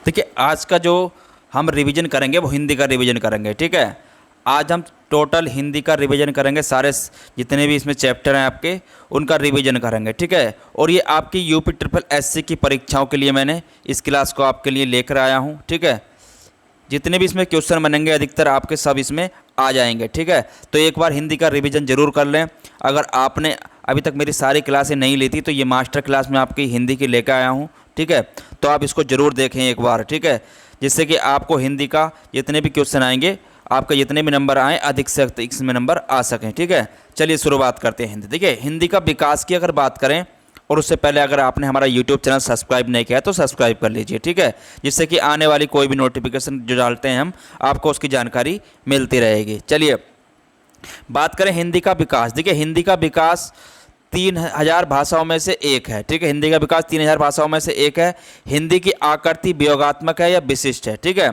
देखिए आज का जो हम रिवीजन करेंगे वो हिंदी का रिवीजन करेंगे। ठीक है, आज हम टोटल हिंदी का रिवीजन करेंगे, सारे जितने भी इसमें चैप्टर हैं आपके उनका रिवीजन करेंगे। ठीक है, और ये आपकी यूपी ट्रिपल एससी की परीक्षाओं के लिए मैंने इस क्लास को आपके लिए लेकर आया हूँ। ठीक है, जितने भी इसमें क्वेश्चन बनेंगे अधिकतर आपके सब इसमें आ जाएंगे। ठीक है, तो एक बार हिंदी का रिवीजन ज़रूर कर लें। अगर आपने अभी तक मेरी सारी क्लासें नहीं ली थी तो ये मास्टर क्लास में आपकी हिंदी की लेकर आया हूँ। ठीक है, तो आप इसको ज़रूर देखें एक बार। ठीक है, जिससे कि आपको हिंदी का जितने भी क्वेश्चन आएंगे, आपके जितने भी नंबर आएँ अधिक से अधिक इसमें नंबर आ सकें। ठीक है, चलिए शुरुआत करते हैं हिंदी। देखिए, हिंदी का विकास की अगर बात करें, और उससे पहले अगर आपने हमारा YouTube चैनल सब्सक्राइब नहीं किया है तो सब्सक्राइब कर लीजिए। ठीक है, जिससे कि आने वाली कोई भी नोटिफिकेशन जो डालते हैं हम, आपको उसकी जानकारी मिलती रहेगी। चलिए बात करें हिंदी का विकास। देखिए, हिंदी का विकास 3000 भाषाओं में से एक है। ठीक है, हिंदी का विकास 3000 भाषाओं में से एक है। हिंदी की आकृति वियोगात्मक है या विशिष्ट है। ठीक है,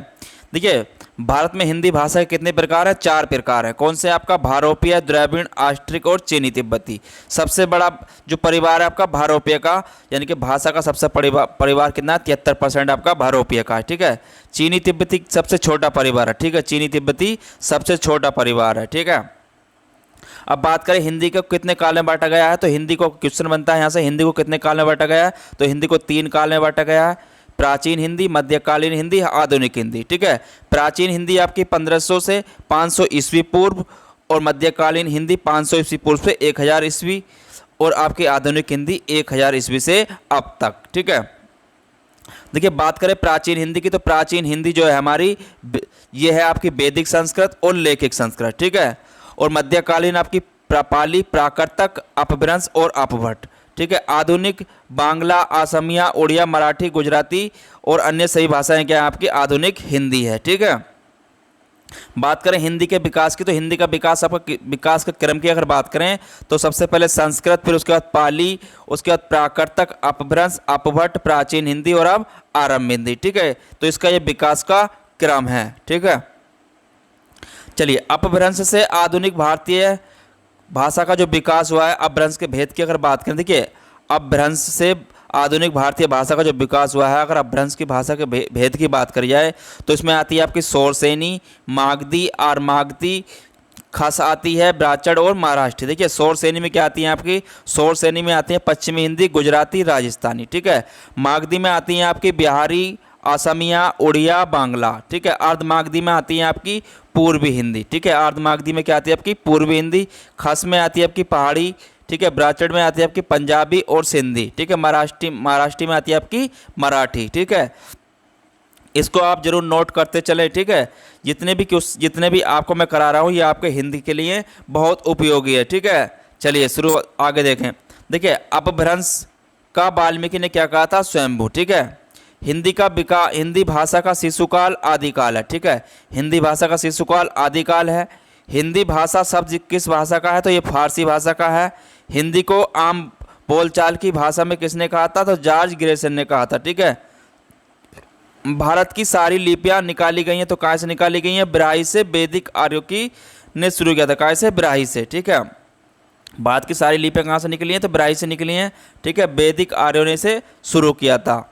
देखिए भारत में हिंदी भाषा के कितने प्रकार है? 4 प्रकार है। कौन से? आपका भारोपीय, द्रविड़, आष्ट्रिक और चीनी तिब्बती। सबसे बड़ा जो परिवार है आपका भारोपीय का, यानी कि भाषा का सबसे परिवार कितना? 73% आपका भारोपीय का है। ठीक है, चीनी तिब्बती सबसे छोटा परिवार है। ठीक है, चीनी तिब्बती सबसे छोटा परिवार है। ठीक है, अब बात करें हिंदी को कितने काल में बांटा गया है, तो हिंदी को क्वेश्चन बनता है यहाँ से, हिंदी को कितने काल में बांटा गया है? तो हिंदी को 3 काल में बांटा गया है। प्राचीन हिंदी, मध्यकालीन हिंदी, आधुनिक हिंदी। ठीक है, प्राचीन हिंदी आपकी 1500 से 500 ईस्वी पूर्व, और मध्यकालीन हिंदी 500 ईस्वी पूर्व से 1000 ईस्वी, और आपकी आधुनिक हिंदी 1000 ईस्वी से अब तक। ठीक है, देखिए बात करें प्राचीन हिंदी की, तो प्राचीन हिंदी जो है हमारी, ये है आपकी वैदिक संस्कृत और लेखिक संस्कृत। ठीक है, और मध्यकालीन आपकी पाली, प्राकृतक, अपभ्रंश और अपभट्ट। ठीक है, आधुनिक बांग्ला, असमिया, उड़िया, मराठी, गुजराती और अन्य सभी भाषाएं क्या है आपकी आधुनिक हिंदी है। ठीक है, बात करें हिंदी के विकास की, तो हिंदी का विकास आपका विकास के क्रम की अगर बात करें तो सबसे पहले संस्कृत, फिर उसके बाद पाली, उसके बाद प्राकृतक, अपभ्रंश, अपभट्ट, प्राचीन हिंदी और अब आरंभ हिंदी। ठीक है, तो इसका ये विकास का क्रम है। ठीक है, चलिए अपभ्रंश से आधुनिक भारतीय भाषा का जो विकास हुआ है, अपभ्रंश के भेद की अगर बात करें, देखिए अपभ्रंश से आधुनिक भारतीय भाषा का जो विकास हुआ है, अगर अपभ्रंश की भाषा के भेद की बात करी जाए तो इसमें आती है आपकी शौरसेनी, मागधी, आर्मागधी, खस आती है, ब्राचड़ और महाराष्ट्री। देखिए शौरसेनी में क्या आती है आपकी? शौरसेनी में आती है पश्चिमी हिंदी, गुजराती, राजस्थानी। ठीक है, मागधी में आती है आपकी बिहारी, असमिया, उड़िया, बांग्ला। ठीक है, अर्धमागधी में आती है आपकी पूर्वी हिंदी। ठीक है, अर्धमागधी में क्या आती है आपकी? पूर्वी हिंदी। खस में आती है आपकी पहाड़ी। ठीक है, ब्राचड़ में आती है आपकी पंजाबी और सिंधी। ठीक है, महाराष्ट्री में आती है आपकी मराठी। ठीक है, इसको आप जरूर नोट करते चले। ठीक है, जितने भी आपको मैं करा रहा हूँ ये आपके हिंदी के लिए बहुत उपयोगी है। ठीक है, चलिए शुरू आगे देखें। देखिए अपभ्रंश का वाल्मीकि ने क्या कहा था? स्वयंभू। ठीक है, हिंदी भाषा का शिशुकाल आदिकाल है। ठीक है, हिंदी भाषा का शिशुकाल आदिकाल है। हिंदी भाषा शब्द किस भाषा का है? तो ये फारसी भाषा का है। हिंदी को आम बोलचाल की भाषा में किसने कहा था? तो जॉर्ज ग्रेसन ने कहा था। ठीक है, भारत की सारी लिपियां निकाली गई हैं, तो कहाँ से निकाली गई हैं? ब्राही से। वैदिक आर्यों की ने शुरू किया था, कहाँ से? ब्राही से। ठीक है, भारत की सारी लिपियां कहाँ से निकली हैं? तो ब्राही से निकली हैं। ठीक है, वैदिक आर्यों ने इसे शुरू किया था।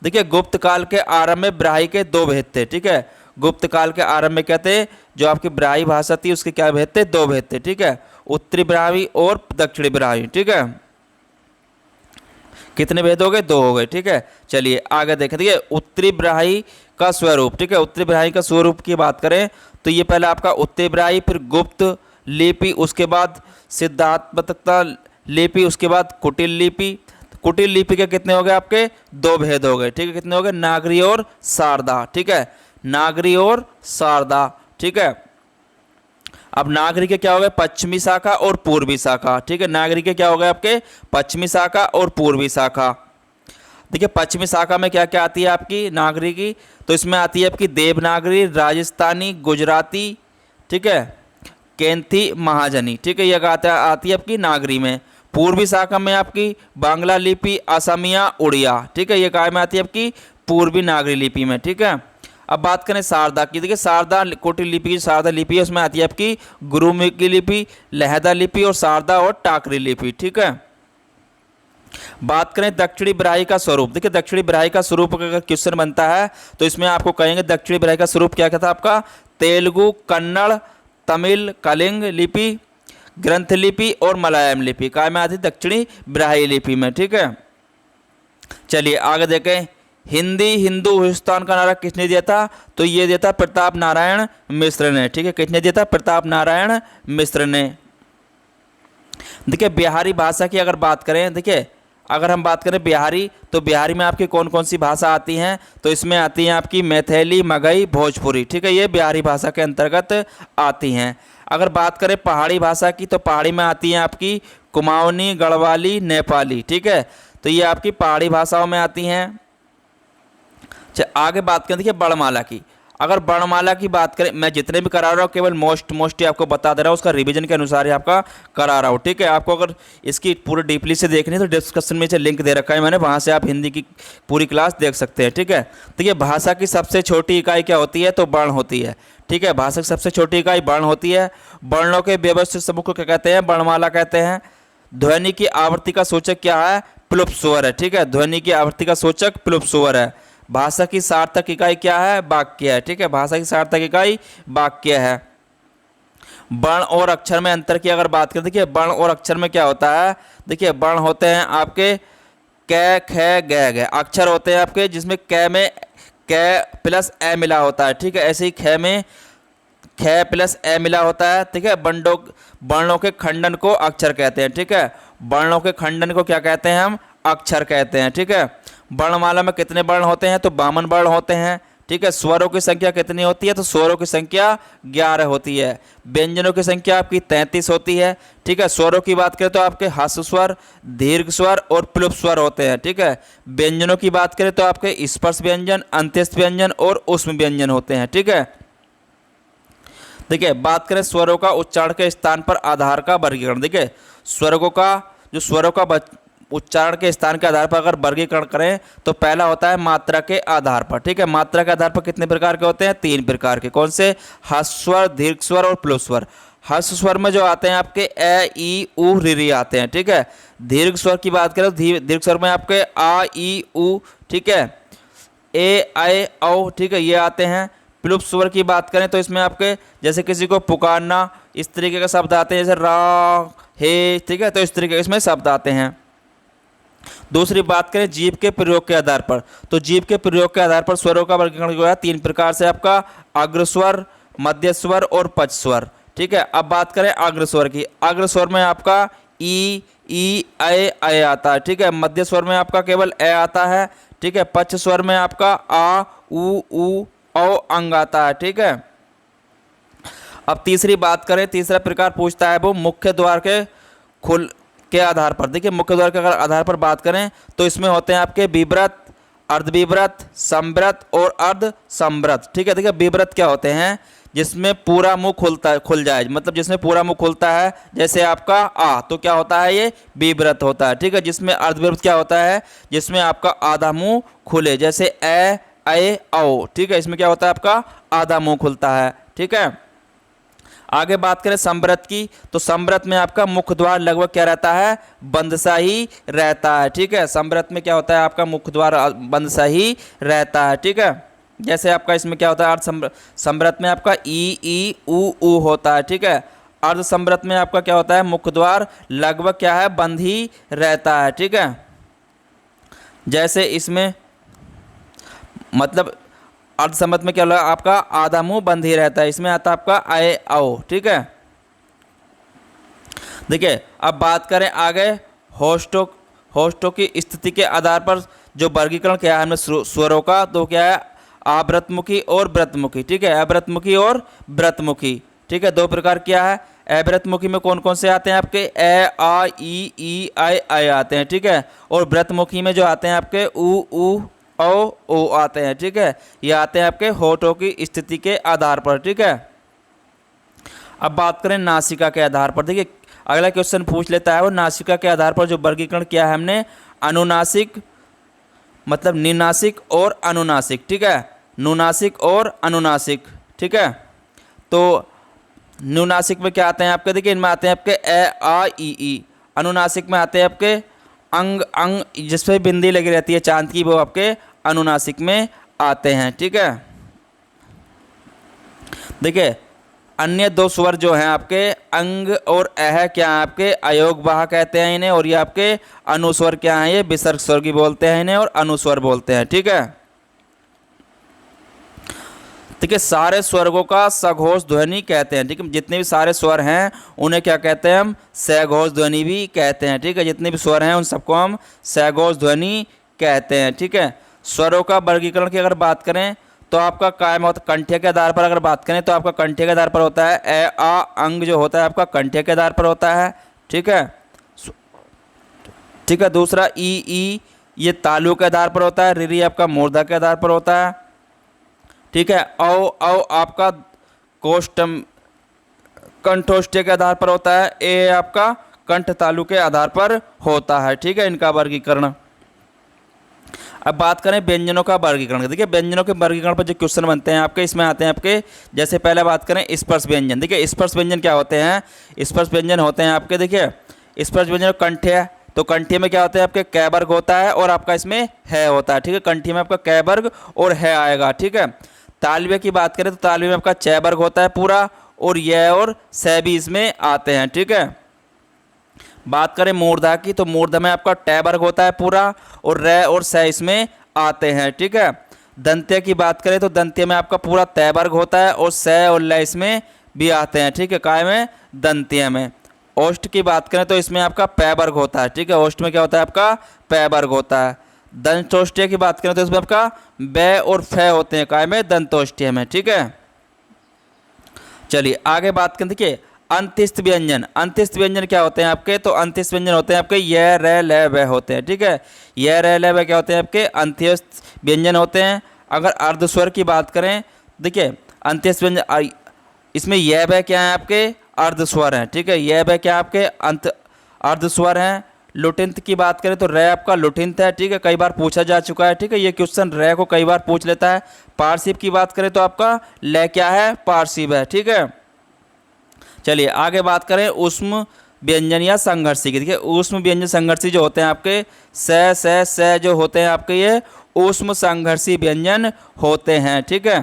देखिए गुप्त काल के आरंभ में ब्राही के 2 भेद थे। ठीक है, गुप्त काल के आरंभ में क्या थे? जो आपकी ब्राही भाषा थी उसके क्या भेद थे? 2 भेद थे। ठीक है, उत्तरी ब्राह्मी और दक्षिणी ब्राह्मी। ठीक है, कितने भेद हो गए? 2 हो गए। ठीक है, चलिए आगे देखें। देखिए उत्तरी ब्राह्मी का स्वरूप। ठीक है, उत्तरी ब्राह्मी का स्वरूप की बात करें तो ये पहले आपका उत्तरी ब्राह्मी, फिर गुप्त लिपि, उसके बाद सिद्धात्मकता लिपि, उसके बाद कुटिल लिपि। कुटिल लिपि के कितने हो गए आपके? 2 भेद हो गए। ठीक है, कितने हो गए? नागरी और शारदा। ठीक है, नागरी और शारदा। ठीक है, अब नागरी के क्या हो गए? पश्चिमी शाखा और पूर्वी शाखा। ठीक है, नागरी के क्या हो गए आपके? पश्चिमी शाखा और पूर्वी शाखा। देखिए पश्चिमी शाखा में क्या क्या आती है आपकी नागरी की? तो इसमें आती है आपकी देवनागरी, राजस्थानी, गुजराती। ठीक है, कैंथी, महाजनी। ठीक है, यह आती है आपकी नागरी में। पूर्वी शाखा में आपकी बांग्ला लिपि, असमिया, उड़िया। ठीक है, ये काय में आती है आपकी? पूर्वी नागरी लिपि में। ठीक है, अब बात करें शारदा की। देखिए शारदा कुटिल लिपि की शारदा लिपि है, उसमें आती है आपकी गुरुमुखी लिपि, लहदा लिपि और शारदा और टाकरी लिपि। ठीक है, बात करें दक्षिणी ब्राही का स्वरूप, देखिए दक्षिणी ब्राही का स्वरूप का अगर क्वेश्चन बनता है तो इसमें आपको कहेंगे दक्षिणी ब्राही का स्वरूप क्या क्या था आपका, तेलुगु, कन्नड़, तमिल, कलिंग लिपि, ग्रंथ लिपि और मलयालम लिपि काय में आती दक्षिणी ब्राही लिपि में। ठीक है, चलिए आगे देखें। हिंदी हिंदू हिंदुस्तान का नारा किसने दिया था, तो ये दिया था प्रताप नारायण मिश्र ने। ठीक है, किसने दिया था, प्रताप नारायण मिश्र ने। देखिए बिहारी भाषा की अगर बात करें, देखिए अगर हम बात करें बिहारी, तो बिहारी में आपकी कौन कौन सी भाषा आती हैं, तो इसमें आती हैं आपकी मैथिली, मगही, भोजपुरी। ठीक है, ये बिहारी भाषा के अंतर्गत आती हैं। अगर बात करें पहाड़ी भाषा की, तो पहाड़ी में आती हैं आपकी कुमाऊनी, गढ़वाली, नेपाली। ठीक है, तो ये आपकी पहाड़ी भाषाओं में आती हैं। आगे बात करें देखिए वर्णमाला की। अगर वर्णमाला की बात करें, मैं जितने भी करा रहा हूँ केवल मोस्ट ही आपको बता दे रहा हूँ, उसका रिवीजन के अनुसार ही आपका करा रहा हूँ। ठीक है, आपको अगर इसकी पूरी डीपली से देखनी है तो डिस्कशन में से लिंक दे रखा है मैंने, वहाँ से आप हिंदी की पूरी क्लास देख सकते हैं। ठीक है, तो ये भाषा की सबसे छोटी इकाई क्या होती है, तो वर्ण होती है। ठीक है, भाषा की सबसे छोटी इकाई वर्ण होती है। वर्णों के व्यवस्थित समूह को क्या कहते हैं, वर्णमाला कहते हैं। ध्वनि की आवृत्ति का सूचक क्या है, प्लुप स्वर है। ठीक है, ध्वनि की आवृत्ति का सूचक प्लुप स्वर है। भाषा की सार्थक इकाई क्या है, वाक्य है। ठीक है, भाषा की सार्थक इकाई वाक्य है। वर्ण और अक्षर में अंतर की अगर बात करें, देखिए वर्ण और अक्षर में क्या होता है, देखिए वर्ण होते हैं आपके क, ख, ग, घ। अक्षर होते हैं आपके जिसमें क में क प्लस ए मिला होता है। ठीक है, ऐसे ही ख में ख प्लस ए मिला होता है। ठीक है, वर्णों के खंडन को अक्षर कहते हैं। ठीक है, वर्णों के खंडन को क्या कहते हैं, हम अक्षर कहते हैं। ठीक है, वर्णमाला में कितने वर्ण होते हैं, तो 52 वर्ण होते हैं। ठीक है, स्वरों की संख्या कितनी होती है, तो स्वरों की संख्या 11 होती है। व्यंजनों की संख्या आपकी 33 होती है। ठीक है, स्वरों की बात करें तो आपके ह्रस्व स्वर, दीर्घ स्वर और प्लुप स्वर होते हैं। ठीक है, व्यंजनों की बात करें तो आपके स्पर्श व्यंजन, अंत्यस्थ व्यंजन और ऊष्म व्यंजन होते हैं। ठीक है, देखिए बात करें स्वरों का उच्चारण के स्थान पर आधार का वर्गीकरण। देखिए स्वरों का उच्चारण के स्थान के आधार पर अगर वर्गीकरण करें तो पहला होता है मात्रा के आधार पर। ठीक है, मात्रा के आधार पर कितने प्रकार के होते हैं, 3 प्रकार के। कौन से, ह्रस्व स्वर, दीर्घ स्वर और प्लुप स्वर। ह्रस्व स्वर में जो आते हैं आपके ए, ई, उ, री आते हैं। ठीक है, दीर्घ स्वर की बात करें तो दीर्घ स्वर में आपके आ, ई, उ, ठीक है, ए, ऐ, औ, ठीक है, ये आते हैं। प्लुप स्वर की बात करें तो इसमें आपके जैसे किसी को पुकारना, इस तरीके के शब्द आते हैं, जैसे रा, हे। ठीक है, तो इस तरीके के इसमें शब्द आते हैं। दूसरी बात करें जीभ के प्रयोग के आधार पर, तो जीभ के प्रयोग के आधार पर स्वरों का वर्गीकरण जो है 3 प्रकार से, आपका अग्रस्वर, मध्य स्वर और पच स्वर। ठीक है, अब बात करें अग्रस्वर की। अग्रस्वर में आपका ई, ऐ आता है। ठीक है, मध्य स्वर में आपका केवल ए आता है। ठीक है, पच स्वर में आपका आ, उ, औ अंग आता है। ठीक है, अब तीसरी बात करें, तीसरा प्रकार पूछता है वो मुख्य द्वार के आधार पर। देखिए मुख्य द्वार के अगर आधार पर बात करें तो इसमें होते हैं आपके विव्रत, अर्धविव्रत, संव्रत और अर्ध संव्रत। ठीक है, देखिए विव्रत क्या होते हैं, जिसमें पूरा मुंह खुल जाए, मतलब जिसमें पूरा मुंह खुलता है, जैसे आपका आ, तो क्या होता है, ये विव्रत होता है। ठीक है, जिसमें अर्धविव्रत क्या होता है, जिसमें आपका आधा मुंह खुले, जैसे ए, ऐ, औ। ठीक है, इसमें क्या होता है, आपका आधा मुंह खुलता है। ठीक है, आगे बात करें संव्रत की, तो संव्रत में आपका मुख द्वार लगभग क्या रहता है, बंद सा ही रहता है। ठीक है, संव्रत में क्या होता है, आपका मुख द्वार बंद सा ही रहता है। ठीक है, जैसे आपका इसमें क्या होता है, अर्ध संव्रत में आपका ई, उ होता है। ठीक है, अर्ध संव्रत में आपका क्या होता है, मुख द्वार लगभग क्या है, बंद ही रहता है। ठीक है, जैसे इसमें मतलब अर्धसंव्रत में क्या होगा, आपका आधा मुंह बंद ही रहता है। इसमें आता है आपका ऐ, औ। ठीक है, देखिए अब बात करें आगे होस्टों की स्थिति के आधार पर जो वर्गीकरण किया है हमने स्वरों का, तो क्या है, आवृतमुखी और व्रतमुखी। ठीक है, अव्रतमुखी और व्रतमुखी। ठीक है, 2 प्रकार किया है। अव्रतमुखी में कौन कौन से आते हैं, आपके ए, आ, ई, ऐ आते हैं। ठीक है, और व्रतमुखी में जो आते हैं आपके उ, ओ आते हैं। ठीक है, ये आते हैं आपके होठों की स्थिति के आधार पर। ठीक है, अब बात करें नासिका के आधार पर। देखिए अगला क्वेश्चन पूछ लेता है वो नासिका के आधार पर जो वर्गीकरण किया है हमने, अनुनासिक मतलब निनासिक और अनुनासिक। ठीक है, नुनासिक और अनुनासिक। ठीक है, तो नुनासिक में क्या आते हैं आपके, देखिए इनमें आते हैं आपके ए, आ, ई। अनुनासिक में आते हैं आपके अंग अंग जिस पे बिंदी लगी रहती है चांद की, वो आपके अनुनासिक में आते हैं। ठीक है, देखिए अन्य दो स्वर जो हैं आपके अंग और अह क्या है आपके अयोग वाह कहते हैं इन्हें, और ये आपके अनुस्वर क्या है, ये विसर्ग स्वर की बोलते हैं इन्हें, और अनुस्वर बोलते हैं। ठीक है, ठीक है, सारे स्वर्गों का सघोष ध्वनि कहते हैं। ठीक है, जितने भी सारे स्वर हैं उन्हें क्या कहते हैं हम, सघोष ध्वनि भी कहते हैं। ठीक है, जितने भी स्वर हैं उन सबको हम सघोष ध्वनि कहते हैं। ठीक है, स्वरों का वर्गीकरण की अगर बात करें तो आपका कायम होता कंठ्य के आधार पर, अगर बात करें तो आपका कंठ्य के आधार पर होता है ए आ अंग जो होता है आपका कंठ्य के आधार पर होता है। ठीक है, ठीक है, दूसरा ई ये तालु के आधार पर होता है, री आपका मूर्धा के आधार पर होता है। ठीक है, औ आपका कोष्ठम कंठोष्ठ्य के आधार पर होता है, ए आपका कंठ तालु के आधार पर होता है। ठीक है, इनका वर्गीकरण। अब बात करें व्यंजनों का वर्गीकरण। देखिए व्यंजनों के वर्गीकरण पर जो क्वेश्चन बनते हैं आपके, इसमें आते हैं आपके, जैसे पहले बात करें स्पर्श व्यंजन। देखिए स्पर्श व्यंजन क्या होते हैं, स्पर्श व्यंजन होते हैं आपके, देखिए स्पर्श व्यंजन कंठ्य है, तो कंठ्य में क्या होता है आपके कै वर्ग होता है और आपका इसमें है होता है। ठीक है, कंठ्य में आपका कै वर्ग और है आएगा। ठीक है, तालव्य की बात करें तो तालव्य में आपका चै वर्ग होता है पूरा, और यह और सै भी इसमें आते हैं। ठीक है, बात करें मूर्धा की तो मूर्धा में आपका टै वर्ग होता है पूरा, और रै और सै इसमें आते हैं। ठीक है, दंत्य की बात करें तो दंत्य में आपका पूरा तै वर्ग होता है, और सै और लय इसमें भी आते हैं। ठीक है, काय में, दंत्य में। ओष्ठ की बात करें तो इसमें आपका पै वर्ग होता है। ठीक है, ओष्ठ में क्या होता है आपका पै वर्ग होता है। दंतोष्ठ्य की बात करें तो इसमें आपका बै और फै होते हैं, काय में, दंतोष्ठ्य में। ठीक है, चलिए आगे बात करें। देखिए अंत्यस्थ व्यंजन, अंत्यस्थ व्यंजन क्या होते हैं आपके, तो अंत्यस्थ व्यंजन होते हैं आपके य रै ल व होते हैं। ठीक है, य रै ल व क्या होते हैं आपके अंत्यस्थ व्यंजन होते हैं। अगर अर्धस्वर की बात करें, देखिए अंत्यस्थ व्यंजन इसमें य व क्या है आपके अर्धस्वर हैं। ठीक है, य व क्या आपके अंत अर्धस्वर हैं। लुटिंत की बात करें तो रै आपका लुटिंत है। ठीक है, कई बार पूछा जा चुका है। ठीक है, ये क्वेश्चन रै को कई बार पूछ लेता है। पार्शिव की बात करें तो आपका लय क्या है, पार्शिव है। ठीक है, चलिए आगे बात करें ऊष्म व्यंजन या संघर्षी की। देखिए ऊष्म व्यंजन संघर्षी जो होते हैं आपके स जो होते हैं आपके, ये ऊष्म संघर्षी व्यंजन होते हैं। ठीक है,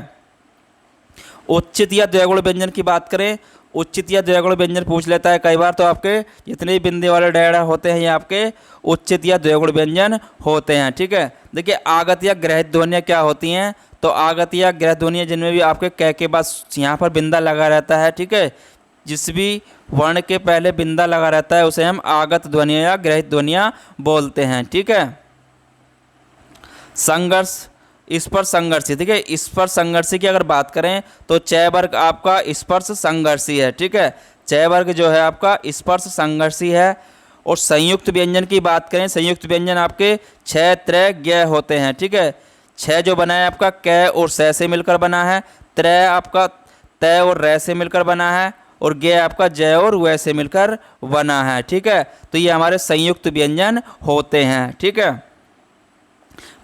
उच्चित या द्विगुण व्यंजन की बात करें, उच्चित या द्विगुण व्यंजन पूछ लेता है कई बार, तो आपके जितने भी बिंदी वाले डेढ़ होते हैं ये आपके उच्चित या द्विगुण व्यंजन होते हैं। ठीक है, देखिए आगत या ग्रहित ध्वनियाँ क्या होती हैं, तो आगत या ग्रहित ध्वनियाँ जिनमें भी आपके कै के बाद यहाँ पर बिंदा लगा रहता है। ठीक है, जिस भी वर्ण के पहले बिंदा लगा रहता है उसे हम आगत ध्वनियाँ या ग्रहित ध्वनियाँ बोलते हैं। ठीक है, संघर्ष स्पर्श संघर्षी। ठीक है, स्पर्श संघर्षी की अगर बात करें तो चय वर्ग आपका स्पर्श संघर्षी है। ठीक है, चय वर्ग जो है आपका स्पर्श संघर्षी है। और संयुक्त व्यंजन की बात करें, संयुक्त व्यंजन आपके छः त्रय ज्ञ होते हैं। ठीक है, छः जो बना है आपका कै और सै से मिलकर बना है, त्रय आपका तय और रै से मिलकर बना है, और ज्ञ आपका जय और वै से मिलकर बना है। ठीक है, तो ये हमारे संयुक्त व्यंजन होते हैं। ठीक है,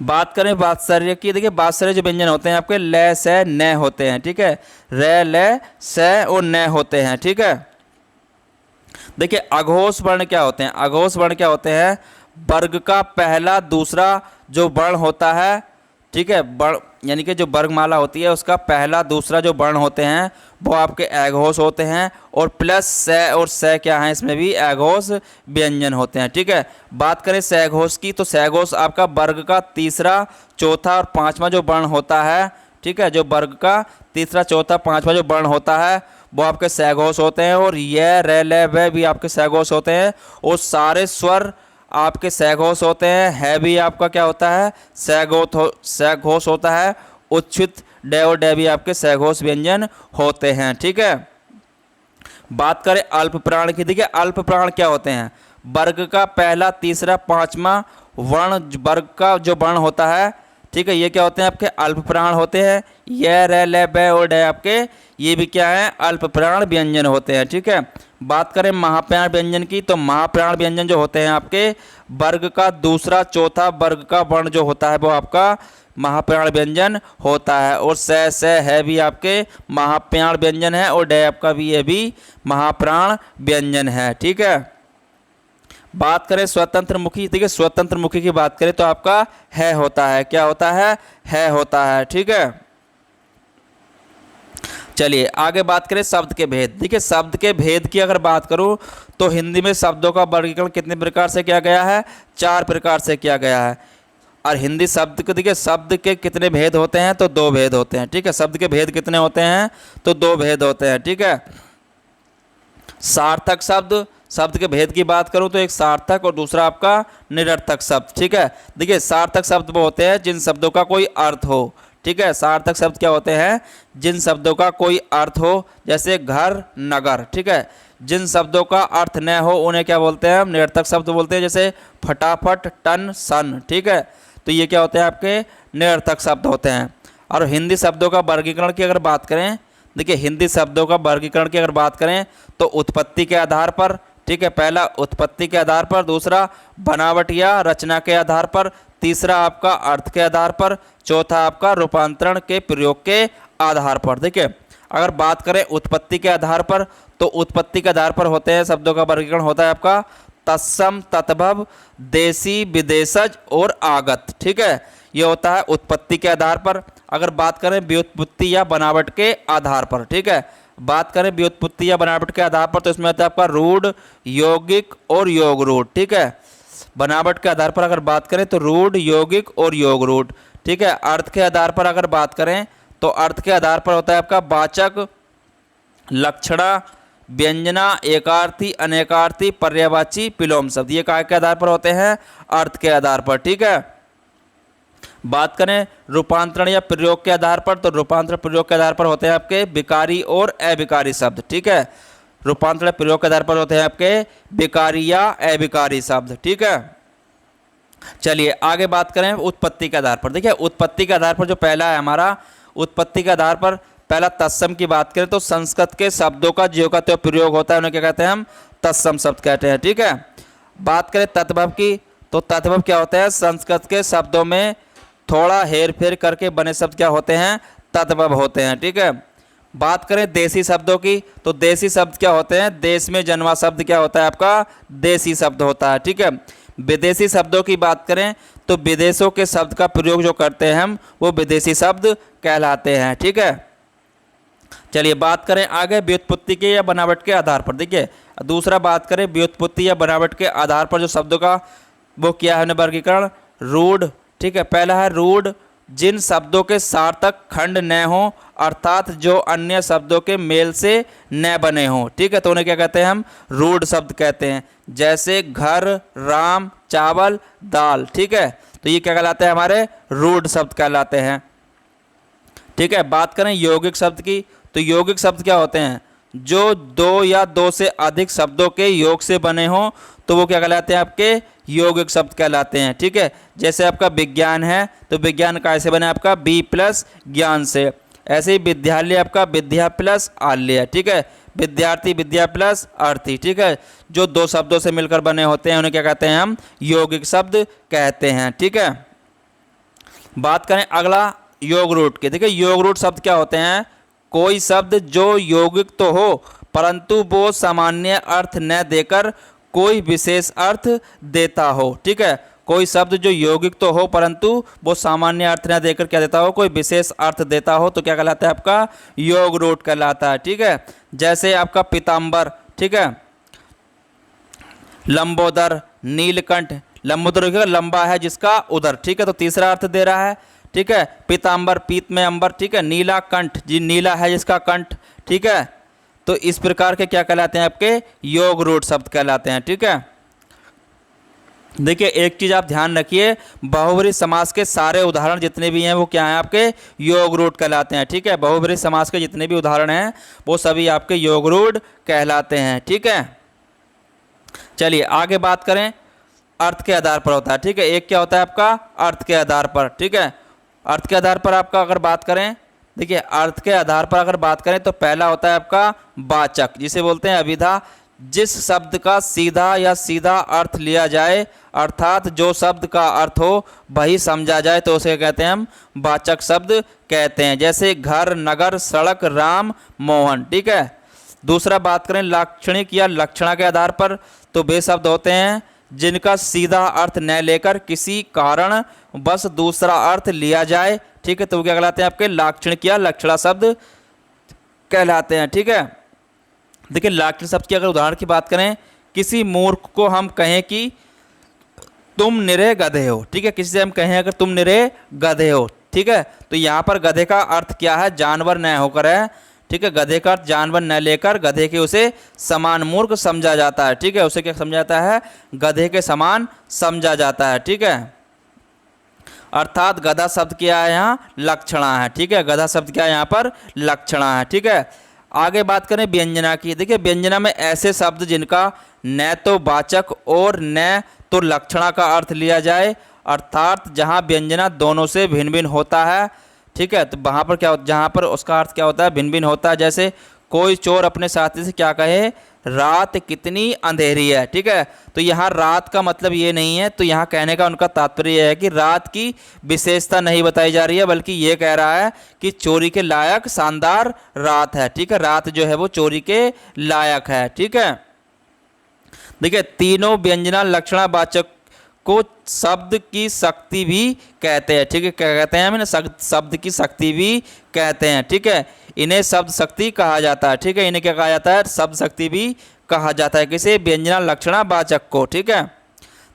बात करें वात्सर्य की। देखिए वात्सर्य जो व्यंजन होते हैं आपके ल से न होते हैं। ठीक है, रे ल से और न होते हैं। ठीक है, देखिए अघोष वर्ण क्या होते हैं, अघोष वर्ण क्या होते हैं, वर्ग का पहला दूसरा जो वर्ण होता है। ठीक है, वर्ण यानी कि जो वर्गमाला होती है उसका पहला दूसरा जो वर्ण होते हैं वो आपके अघोष होते हैं, और प्लस स और स क्या है इसमें भी अघोष व्यंजन होते हैं। ठीक है, बात करें सघोष की तो सघोष आपका वर्ग का तीसरा चौथा और पांचवा जो वर्ण होता है। ठीक है, जो वर्ग का तीसरा चौथा पांचवा जो वर्ण होता है वो आपके सघोष होते हैं, और य रै ल व भी आपके सघोष होते हैं, और सारे स्वर आपके सघोष होते हैं। है भी आपका क्या होता है, सघोष होता है। उच्छित डे और डे भी आपके सघोष व्यंजन होते हैं। ठीक है, बात करें अल्प प्राण की। देखिए अल्प प्राण क्या होते हैं, वर्ग का पहला तीसरा पांचवा वर्ण वर्ग का जो वर्ण होता है। ठीक है, ये क्या होते हैं आपके अल्प प्राण होते हैं। य रै ल ब और डे आपके ये भी क्या है, अल्प प्राण व्यंजन होते हैं। ठीक है, बात करें महाप्राण व्यंजन की तो महाप्राण व्यंजन जो होते हैं आपके वर्ग का दूसरा चौथा वर्ग का वर्ण जो होता है वो आपका महाप्राण व्यंजन होता है, और स है भी आपके महाप्राण व्यंजन है, और डे आपका भी ये भी महाप्राण व्यंजन है। ठीक है, बात करें स्वतंत्र मुखी, देखिए स्वतंत्र मुखी की बात करें तो आपका है होता है, क्या होता है होता है, ठीक है। चलिए आगे बात करें शब्द के भेद। देखिए शब्द के भेद की अगर बात करूं तो हिंदी में शब्दों का वर्गीकरण कितने प्रकार से किया गया है, 4 प्रकार से किया गया है। और हिंदी शब्द को देखिए, शब्द के कितने भेद होते हैं तो 2 भेद होते हैं, ठीक है। शब्द के भेद कितने होते हैं तो 2 भेद होते हैं, ठीक है। सार्थक शब्द, शब्द के भेद की बात करूं तो एक सार्थक और दूसरा आपका निरर्थक शब्द, ठीक है। देखिए सार्थक शब्द वो होते हैं जिन शब्दों का कोई अर्थ हो, ठीक है। सार्थक शब्द क्या होते हैं, जिन शब्दों का कोई अर्थ हो, जैसे घर, नगर, ठीक है। जिन शब्दों का अर्थ न हो उन्हें क्या बोलते हैं, हम निरर्थक शब्द बोलते हैं, जैसे फटाफट, टन, सन, ठीक है। तो ये क्या होते हैं, आपके निरर्थक शब्द होते हैं। और हिंदी शब्दों का वर्गीकरण की अगर बात करें, देखिए हिंदी शब्दों का वर्गीकरण की अगर बात करें तो उत्पत्ति के आधार पर, ठीक है। पहला उत्पत्ति के आधार पर, दूसरा बनावट या रचना के आधार पर, तीसरा आपका अर्थ के आधार पर, चौथा आपका रूपांतरण के प्रयोग के आधार पर। देखिए अगर बात करें उत्पत्ति के आधार पर तो उत्पत्ति के आधार पर होते हैं, शब्दों का वर्गीकरण होता है आपका तत्सम, तद्भव, देसी, विदेशज और आगत, ठीक है। ये होता है उत्पत्ति के आधार पर। अगर बात करें व्युत्पत्ति या बनावट के आधार पर, ठीक है, बात करें व्युत्पत्ति या बनावट के आधार पर तो इसमें आता है आपका रूढ़, यौगिक और योग रूढ़, ठीक है। बनावट के आधार पर अगर बात करें तो रूढ़, यौगिक और योग रूढ़, ठीक है। अर्थ के आधार पर अगर बात करें तो अर्थ के आधार पर होता है आपका वाचक, लक्षणा, व्यंजना, एकार्थी, अनेकार्थी, पर्यायवाची, विलोम शब्द। ये काय के आधार पर होते हैं, अर्थ के आधार पर, ठीक है। बात करें रूपांतरण या प्रयोग के आधार पर तो रूपांतरण प्रयोग के आधार पर होते हैं आपके विकारी और अविकारी शब्द, ठीक है। रूपांतरण प्रयोग के आधार पर होते हैं आपके विकारी या अविकारी शब्द, ठीक है। चलिए आगे बात करें उत्पत्ति के आधार पर। देखिए उत्पत्ति के आधार पर जो पहला है हमारा, उत्पत्ति के आधार पर पहला तत्सम की बात करें तो संस्कृत के शब्दों का ज्यों का त्यों प्रयोग होता है, उन्हें क्या कहते हैं, हम तत्सम शब्द कहते हैं, ठीक है। बात करें तद्भव की तो तद्भव क्या होता है, संस्कृत के शब्दों में थोड़ा हेर फेर करके बने शब्द क्या होते हैं, तद्भव होते हैं, ठीक है। बात करें देसी शब्दों की तो देसी शब्द क्या होते हैं, देश में जन्मा शब्द क्या होता है आपका, देसी शब्द होता है, ठीक है। विदेशी शब्दों की बात करें तो विदेशों के शब्द का प्रयोग जो करते हैं हम वो विदेशी शब्द कहलाते हैं, ठीक है। चलिए बात करें आगे व्युत्पत्ति के या बनावट के आधार पर। देखिए दूसरा बात करें व्युत्पत्ति या बनावट के आधार पर जो शब्दों का वो किया है वर्गीकरण, रूढ़, ठीक है। पहला है रूढ़, जिन शब्दों के सार्थक खंड न हो, अर्थात जो अन्य शब्दों के मेल से न बने हों, ठीक है, तो उन्हें क्या कहते हैं, हम रूढ़ शब्द कहते हैं। जैसे घर, राम, चावल, दाल, ठीक है, तो ये क्या कहलाते हैं, हमारे रूढ़ शब्द कहलाते हैं, ठीक है। बात करें यौगिक शब्द की तो यौगिक शब्द क्या होते हैं, जो 2 या 2 से अधिक शब्दों के योग से बने हों तो वो क्या कहलाते हैं, आपके यौगिक शब्द कहलाते हैं, ठीक है। जैसे आपका विज्ञान है तो विज्ञान कैसे बने, आपका बी प्लस ज्ञान से। ऐसे ही विद्यालय आपका विद्या प्लस आल्य, ठीक है। विद्यार्थी विद्या प्लस अर्थी, ठीक है। जो 2 शब्दों से मिलकर बने होते हैं उन्हें क्या कहते हैं, हम यौगिक शब्द कहते हैं, ठीक है। बात करें अगला योग रूट की। देखिए योग रूट शब्द क्या होते हैं, कोई शब्द जो यौगिक तो हो परंतु वो सामान्य अर्थ न देकर कोई विशेष अर्थ देता हो, ठीक है। कोई शब्द जो यौगिक तो हो परंतु वो सामान्य अर्थ न देकर क्या देता हो, कोई विशेष अर्थ देता हो तो क्या कहलाता है, आपका योग रूट कहलाता है, ठीक है। जैसे आपका पीताम्बर, ठीक है, लंबोदर, नीलकंठ। लंबोदर लंबा है जिसका उदर, ठीक है, तो तीसरा अर्थ दे रहा है, ठीक है। पीताम्बर, पीत में अंबर, ठीक है। नीला कंठ, जी नीला है जिसका कंठ, ठीक है। तो इस प्रकार के क्या कहलाते हैं, आपके योग रूट शब्द कहलाते हैं, ठीक है। देखिए एक चीज़ आप ध्यान रखिए, बहुब्रीहि समास के सारे उदाहरण जितने भी हैं वो क्या हैं, आपके योग रूट कहलाते हैं, ठीक है। बहुब्रीहि समास के जितने भी उदाहरण हैं वो सभी आपके योग रूट कहलाते हैं, ठीक है। चलिए आगे बात करें, अर्थ के आधार पर होता है, ठीक है। एक क्या होता है आपका अर्थ के आधार पर, ठीक है। अर्थ के आधार पर आपका अगर बात करें, देखिए अर्थ के आधार पर अगर बात करें तो पहला होता है आपका वाचक, जिसे बोलते हैं अभिधा। जिस शब्द का सीधा या सीधा अर्थ लिया जाए, अर्थात जो शब्द का अर्थ हो वही समझा जाए तो उसे कहते हैं हम वाचक शब्द कहते हैं। जैसे घर, नगर, सड़क, राम, मोहन, ठीक है। दूसरा बात करें लाक्षणिक या लक्षणा के आधार पर तो वे शब्द होते हैं जिनका सीधा अर्थ न लेकर किसी कारण बस दूसरा अर्थ लिया जाए, ठीक है, तो वो क्या कहलाते हैं आपके लाक्षणिक या लक्षणा शब्द कहलाते हैं। ठीक है, देखिए लाक्षणिक शब्द की अगर उदाहरण की बात करें, किसी मूर्ख को हम कहें कि तुम निरे गधे हो, ठीक है, किसी से हम कहें अगर तुम निरे गधे हो, ठीक है, तो यहाँ पर गधे का अर्थ क्या है, जानवर न होकर है, ठीक है, गधे का अर्थ जानवर न लेकर गधे के उसे समान मूर्ख समझा जाता है, ठीक है, उसे क्या समझा जाता है, गधे के समान समझा जाता है। ठीक है, अर्थात गधा शब्द क्या है यहाँ, लक्षणा है। ठीक है, गधा शब्द क्या है यहाँ पर, लक्षणा है। ठीक है, आगे बात करें व्यंजना की। देखिए व्यंजना में ऐसे शब्द जिनका न तो वाचक और न तो लक्षणा का अर्थ लिया जाए, अर्थात जहाँ व्यंजना दोनों से भिन्न भिन्न होता है, ठीक है, तो वहाँ पर क्या, जहाँ पर उसका अर्थ क्या होता है, भिन्न भिन्न होता है। जैसे कोई चोर अपने साथी से क्या कहे, रात कितनी अंधेरी है, ठीक है, तो यहाँ रात का मतलब ये नहीं है, तो यहाँ कहने का उनका तात्पर्य है कि रात की विशेषता नहीं बताई जा रही है, बल्कि ये कह रहा है कि चोरी के लायक शानदार रात है। ठीक है, रात जो है वो चोरी के लायक है। ठीक है, देखिए तीनों व्यंजना लक्षणावाचक को शब्द की शक्ति भी कहते हैं। ठीक है, क्या कहते हैं, हमें शब्द की शक्ति भी कहते हैं। ठीक है, इन्हें शब्द शक्ति कहा जाता है। ठीक है, इन्हें क्या कहा जाता है, शब्द शक्ति भी कहा जाता है, किसे, व्यंजना लक्षणावाचक को। ठीक है,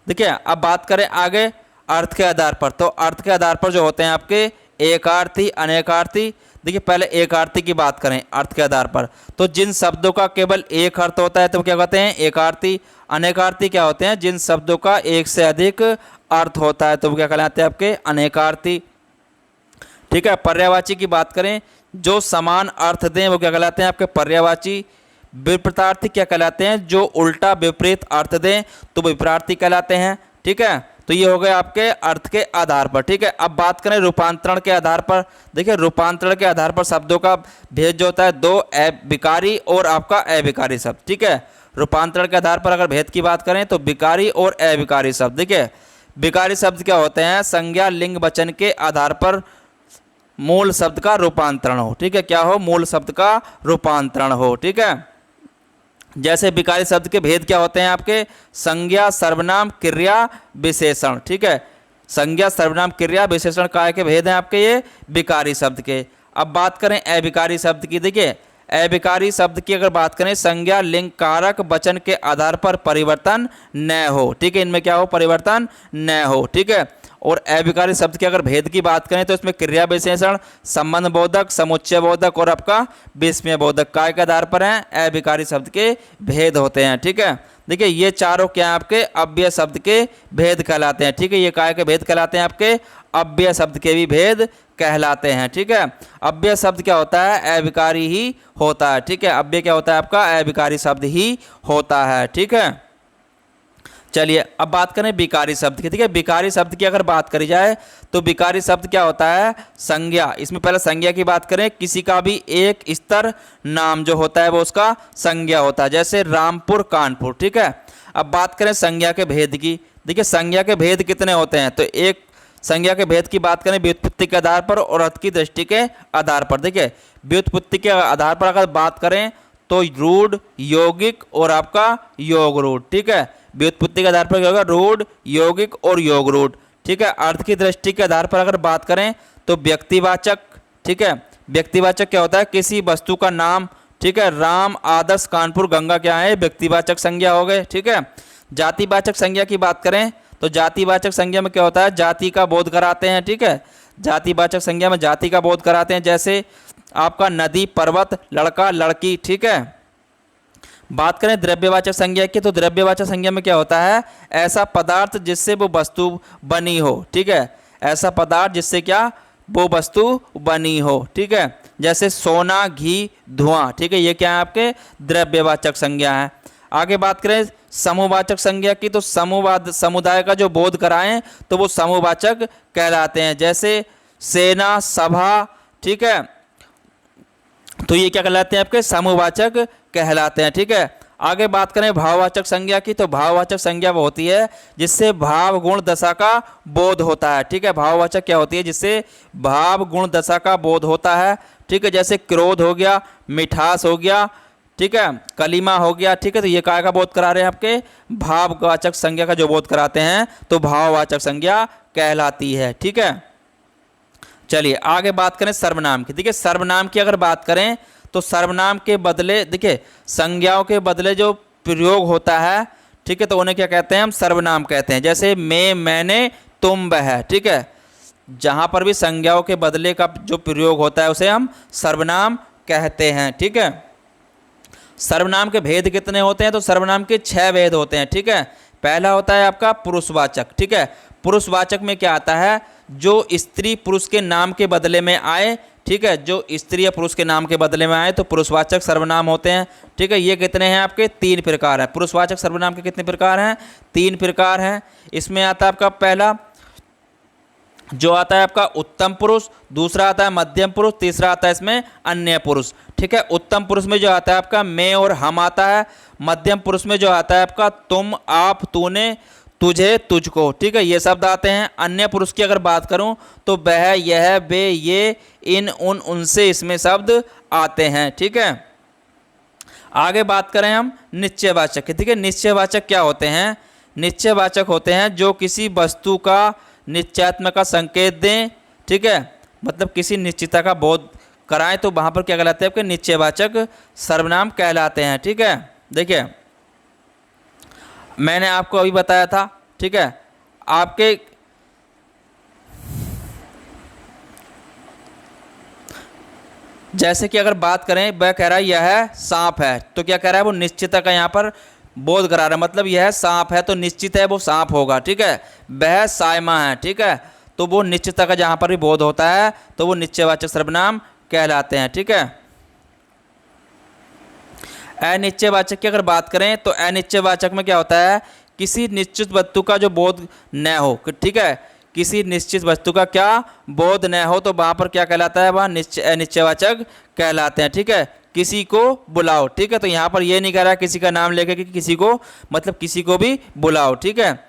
देखिए अब बात करें आगे अर्थ के आधार पर, तो अर्थ के आधार पर जो होते हैं आपके एकार्थी, अनेकार्थी। देखिए पहले एकार्थी की बात करें अर्थ के आधार पर, तो जिन शब्दों का केवल एक अर्थ होता है तो क्या कहते हैं, एकार्थी। अनेकार्थी क्या होते हैं, जिन शब्दों का एक से अधिक अर्थ होता है तो वो क्या कहलाते हैं आपके अनेकार्थी। ठीक है, पर्यायवाची की बात करें, जो समान अर्थ दें वो क्या कहलाते हैं आपके पर्यायवाची। विपरीतार्थी क्या कहलाते हैं, जो उल्टा विपरीत अर्थ दें तो विपरीतार्थी कहलाते हैं। ठीक है, तो ये हो गए आपके अर्थ के आधार पर। ठीक है, अब बात करें रूपांतरण के आधार पर। देखिए रूपांतरण के आधार पर शब्दों का भेद जो होता है, दो विकारी और आपका अविकारी शब्द। ठीक है, रूपांतरण के आधार पर अगर भेद की बात करें तो विकारी और अविकारी शब्द। देखिए विकारी शब्द क्या होते हैं, संज्ञा लिंग वचन के आधार पर मूल शब्द का रूपांतरण हो। ठीक है, क्या हो, मूल शब्द का रूपांतरण हो। ठीक है, जैसे विकारी शब्द के भेद क्या होते हैं आपके, संज्ञा सर्वनाम क्रिया विशेषण। ठीक है, संज्ञा सर्वनाम क्रिया विशेषण काय के भेद हैं आपके ये विकारी शब्द के। अब बात करें अविकारी शब्द की। देखिए अविकारी शब्द की अगर बात करें, संज्ञा लिंग कारक वचन के आधार पर परिवर्तन न हो। ठीक है, इनमें क्या हो, परिवर्तन न हो। ठीक है, और अविकारी शब्द के अगर भेद की बात करें तो इसमें क्रिया विशेषण, संबंध बोधक, समुच्चय बोधक और आपका विस्मय बोधक काय के आधार पर हैं अविकारी शब्द के भेद होते हैं। ठीक है, देखिए ये चारों क्या हैं आपके अव्यय शब्द के भेद कहलाते हैं। ठीक है, ये काय के भेद कहलाते हैं आपके अव्यय शब्द के भी भेद कहलाते हैं। ठीक है, अव्यय शब्द क्या होता है, अविकारी ही होता है। ठीक है, अव्यय क्या होता है आपका, अविकारी शब्द ही होता है। ठीक है, चलिए अब बात करें विकारी शब्द की। ठीक है, विकारी शब्द की अगर बात करी जाए तो विकारी शब्द क्या होता है, संज्ञा। इसमें पहले संज्ञा की बात करें, किसी का भी एक स्तर नाम जो होता है वो उसका संज्ञा होता है, जैसे रामपुर कानपुर। ठीक है, अब बात करें संज्ञा के भेद की। देखिए संज्ञा के भेद कितने होते हैं, तो एक संज्ञा के भेद की बात करें व्युत्पत्ति के आधार पर और अर्थ की दृष्टि के आधार पर। देखिए व्युत्पत्ति के आधार पर अगर बात करें तो रूढ़, यौगिक और आपका योग रूढ़। ठीक है, व्युत्पत्ति के आधार पर क्या होगा, रूढ़, यौगिक और योग रूढ़। ठीक है, अर्थ की दृष्टि के आधार पर अगर बात करें तो व्यक्तिवाचक। ठीक है, व्यक्तिवाचक क्या होता है, किसी वस्तु का नाम। ठीक है, राम, आदर्श, कानपुर, गंगा क्या है, व्यक्तिवाचक संज्ञा हो गए। ठीक है, जातिवाचक संज्ञा की बात करें तो जातिवाचक संज्ञा में क्या होता है, जाति का बोध कराते हैं। ठीक है, जातिवाचक संज्ञा में जाति का बोध कराते हैं, जैसे आपका नदी, पर्वत, लड़का, लड़की। ठीक है, बात करें द्रव्यवाचक संज्ञा की तो द्रव्यवाचक संज्ञा में क्या होता है, ऐसा पदार्थ जिससे वो वस्तु बनी हो। ठीक है, ऐसा पदार्थ जिससे क्या वो वस्तु बनी हो। ठीक है, जैसे सोना, घी, धुआं। ठीक है, ये क्या है आपके द्रव्यवाचक संज्ञा है। आगे बात करें समूहवाचक संज्ञा की तो समुदाय का जो बोध कराएं तो वो समूहवाचक कहलाते हैं, जैसे सेना, सभा। ठीक है, तो ये क्या कहलाते हैं आपके समूहवाचक कहलाते हैं। ठीक है, आगे बात करें भाववाचक संज्ञा की तो भाववाचक संज्ञा वो होती है जिससे भाव गुण दशा का बोध होता है। ठीक है, भाववाचक क्या होती है, जिससे भाव गुण दशा का बोध होता है। ठीक है, जैसे क्रोध हो गया, मिठास हो गया, ठीक है, कलीमा हो गया, ठीक है। तो ये काय का बोध करा रहे हैं आपके भाववाचक संज्ञा का जो बोध कराते हैं तो भाववाचक संज्ञा कहलाती है, ठीक है। चलिए आगे बात करें सर्वनाम की। देखिए सर्वनाम की अगर बात करें तो सर्वनाम के बदले, देखिए संज्ञाओं के बदले जो प्रयोग होता है, ठीक है, तो उन्हें क्या कहते हैं, हम सर्वनाम कहते हैं। जैसे मैं, मैंने, तुम, वह, ठीक है। जहाँ पर भी संज्ञाओं के बदले का जो प्रयोग होता है उसे हम सर्वनाम कहते हैं, ठीक है। सर्वनाम के भेद कितने होते हैं, तो सर्वनाम के 6 भेद होते हैं, ठीक है। पहला होता है आपका पुरुषवाचक, ठीक है। पुरुषवाचक में क्या आता है, जो स्त्री पुरुष के नाम के बदले में आए, ठीक है, जो स्त्री या पुरुष के नाम के बदले में आए तो पुरुषवाचक सर्वनाम होते हैं, ठीक है। ये कितने हैं आपके, 3 प्रकार हैं। पुरुषवाचक सर्वनाम के कितने प्रकार हैं, 3 प्रकार हैं। इसमें आता है आपका पहला जो आता है आपका उत्तम पुरुष, दूसरा आता है मध्यम पुरुष, तीसरा आता है इसमें अन्य पुरुष, ठीक है। उत्तम पुरुष में जो आता है आपका मैं और हम आता है, मध्यम पुरुष में जो आता है आपका तुम, आप, तूने, तुझे, तुझको, ठीक है, ये शब्द आते हैं। अन्य पुरुष की अगर बात करूं तो वह, यह, वे, ये, इन, उन, उनसे इसमें शब्द आते हैं, ठीक है। आगे बात करें हम निश्चयवाचक, ठीक है। निश्चयवाचक क्या होते हैं, निश्चयवाचक होते हैं जो किसी वस्तु का निश्चयात्मक का संकेत दें, ठीक है, मतलब किसी निश्चितता का बोध कराएं तो वहाँ पर क्या कहलाते हैं आपके निश्चयवाचक सर्वनाम कहलाते हैं, ठीक है। देखिए मैंने आपको अभी बताया था, ठीक है, आपके जैसे कि अगर बात करें वह कह रहा है यह सांप है, तो क्या कह रहा है वो निश्चितता का यहाँ पर बोध करा रहा है, मतलब यह सांप है तो निश्चित है वो सांप होगा, ठीक है। वह सायमा है, ठीक है, तो वो निश्चितता का जहाँ पर भी बोध होता है तो वो निश्चयवाचक सर्वनाम कहलाते हैं, ठीक है। अनिश्चयवाचक की अगर बात करें तो अनिश्चयवाचक में क्या होता है, किसी निश्चित वस्तु का जो बोध न हो, ठीक है, किसी निश्चित वस्तु का क्या बोध न हो तो वहाँ पर क्या कहलाता है, वह अनिश्चयवाचक कहलाते हैं, ठीक है। किसी को बुलाओ, ठीक है, तो यहाँ पर ये नहीं कह रहा किसी का नाम लेकर कि किसी को, मतलब किसी को भी बुलाओ, ठीक है।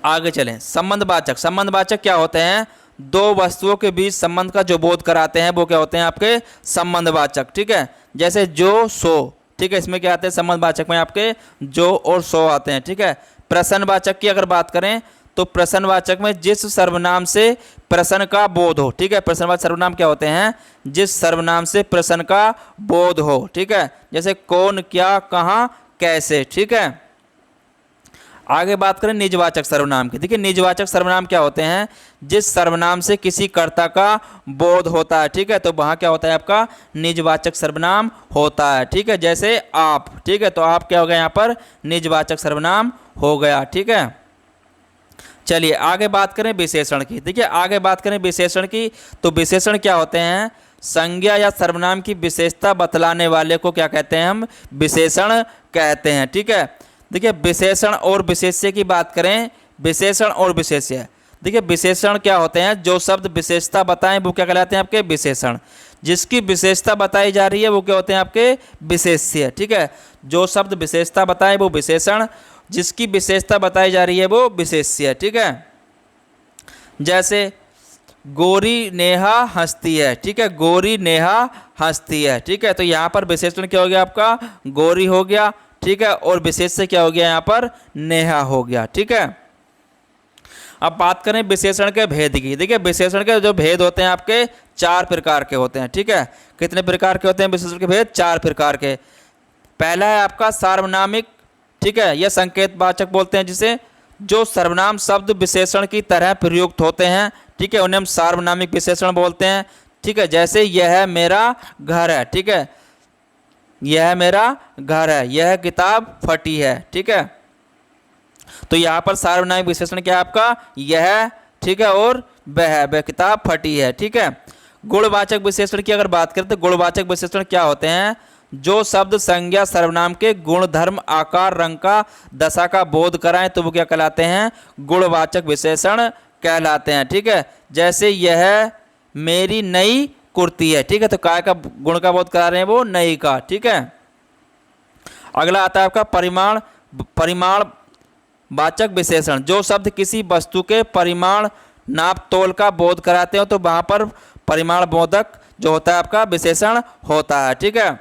आगे चलें, संबंधवाचक। संबंधवाचक क्या होते हैं, दो वस्तुओं के बीच संबंध का जो बोध कराते हैं वो क्या होते हैं आपके संबंधवाचक, ठीक है। जैसे जो, सो, ठीक है, इसमें क्या आते हैं संबंधवाचक में आपके जो और सो आते हैं, ठीक है। प्रश्नवाचक की अगर बात करें तो प्रश्नवाचक में जिस सर्वनाम से प्रश्न का बोध हो, ठीक है। प्रश्नवाचक सर्वनाम क्या होते हैं, जिस सर्वनाम से प्रश्न का बोध हो, ठीक है। जैसे कौन, क्या, कहाँ, कैसे, ठीक है। आगे बात करें निजवाचक सर्वनाम की। देखिए निजवाचक सर्वनाम क्या होते हैं, जिस सर्वनाम से किसी कर्ता का बोध होता है, ठीक है, तो वहाँ क्या होता है आपका निजवाचक सर्वनाम होता है, ठीक है। जैसे आप, ठीक है, तो आप क्या हो गया यहाँ पर निजवाचक सर्वनाम हो गया, ठीक है। चलिए आगे बात करें विशेषण की। देखिए आगे बात करें विशेषण की तो विशेषण क्या होते हैं, संज्ञा या सर्वनाम की विशेषता बतलाने वाले को क्या कहते हैं, हम विशेषण कहते हैं, ठीक है। देखिए विशेषण और विशेष्य की बात करें, विशेषण और विशेष्य, देखिए विशेषण क्या होते हैं, जो शब्द विशेषता बताएं वो क्या कहलाते हैं आपके विशेषण, जिसकी विशेषता बताई जा रही है वो क्या होते हैं आपके विशेष्य, ठीक है। जो शब्द विशेषता बताएं वो विशेषण, जिसकी विशेषता बताई जा रही है वो विशेष्य, ठीक है। जैसे गोरी नेहा हंसती है, ठीक है, गोरी नेहा हंसती है, ठीक है, तो यहाँ पर विशेषण क्या हो गया आपका गोरी हो गया, ठीक है, और विशेष्य क्या हो गया यहाँ पर नेहा हो गया, ठीक है। अब बात करें विशेषण के भेद की। देखिए विशेषण के जो भेद होते हैं आपके 4 प्रकार के होते हैं, ठीक है। कितने प्रकार के होते हैं विशेषण के भेद, 4 प्रकार के। पहला है आपका सार्वनामिक, ठीक है, यह संकेतवाचक बोलते हैं जिसे, जो सर्वनाम शब्द विशेषण की तरह प्रयुक्त होते हैं, ठीक है, उन्हें हम सार्वनामिक विशेषण बोलते हैं, ठीक है। जैसे यह मेरा घर है, ठीक है, यह मेरा घर है, यह किताब फटी है, ठीक है। तो यहाँ पर सार्वनामिक विशेषण क्या है आपका यह, ठीक है, और वह किताब फटी है, ठीक है। गुणवाचक विशेषण की अगर बात करें तो गुणवाचक विशेषण क्या होते हैं, जो शब्द संज्ञा सर्वनाम के गुण, धर्म, आकार, रंग का, दशा का बोध कराएं तो वो क्या कहलाते हैं गुणवाचक विशेषण कहलाते हैं, ठीक है। जैसे यह मेरी नई कुर्ती है, ठीक है, तो काय का गुण का बोध करा रहे हैं वो नई का, ठीक है। अगला आता है आपका परिमाण वाचक विशेषण, जो शब्द किसी वस्तु के परिमाण, नाप, तोल का बोध कराते हो तो वहाँ पर परिमाण बोधक जो होता है आपका विशेषण होता है, ठीक है।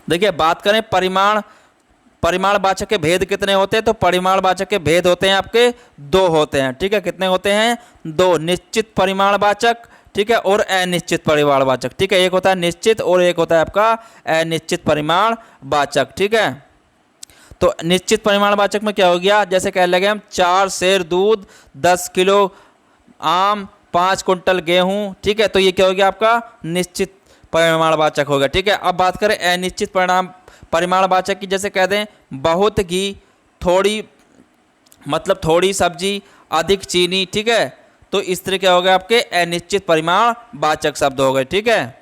देखिए बात करें परिमाणवाचक के भेद कितने होते हैं, तो परिमाणवाचक के भेद होते हैं आपके दो होते हैं, ठीक है। कितने होते हैं? दो, निश्चित परिमाणवाचक, ठीक है, और अनिश्चित परिमाणवाचक, ठीक है। एक होता है निश्चित और एक होता है आपका अनिश्चित परिमाणवाचक, ठीक है। तो निश्चित परिमाणवाचक में क्या हो गया, जैसे कह लगे हम 4 सेर दूध, 10 किलो आम, 5 कुंटल गेहूं, ठीक है। तो ये क्या हो गया आपका निश्चित परिमाणवाचक हो गया, ठीक है। अब बात करें अनिश्चित परिमाणवाचक की, जैसे कह दें बहुत घी, थोड़ी मतलब थोड़ी सब्जी, अधिक चीनी, ठीक है। तो इस तरह क्या हो गया आपके अनिश्चित परिमाणवाचक शब्द हो गए, ठीक है।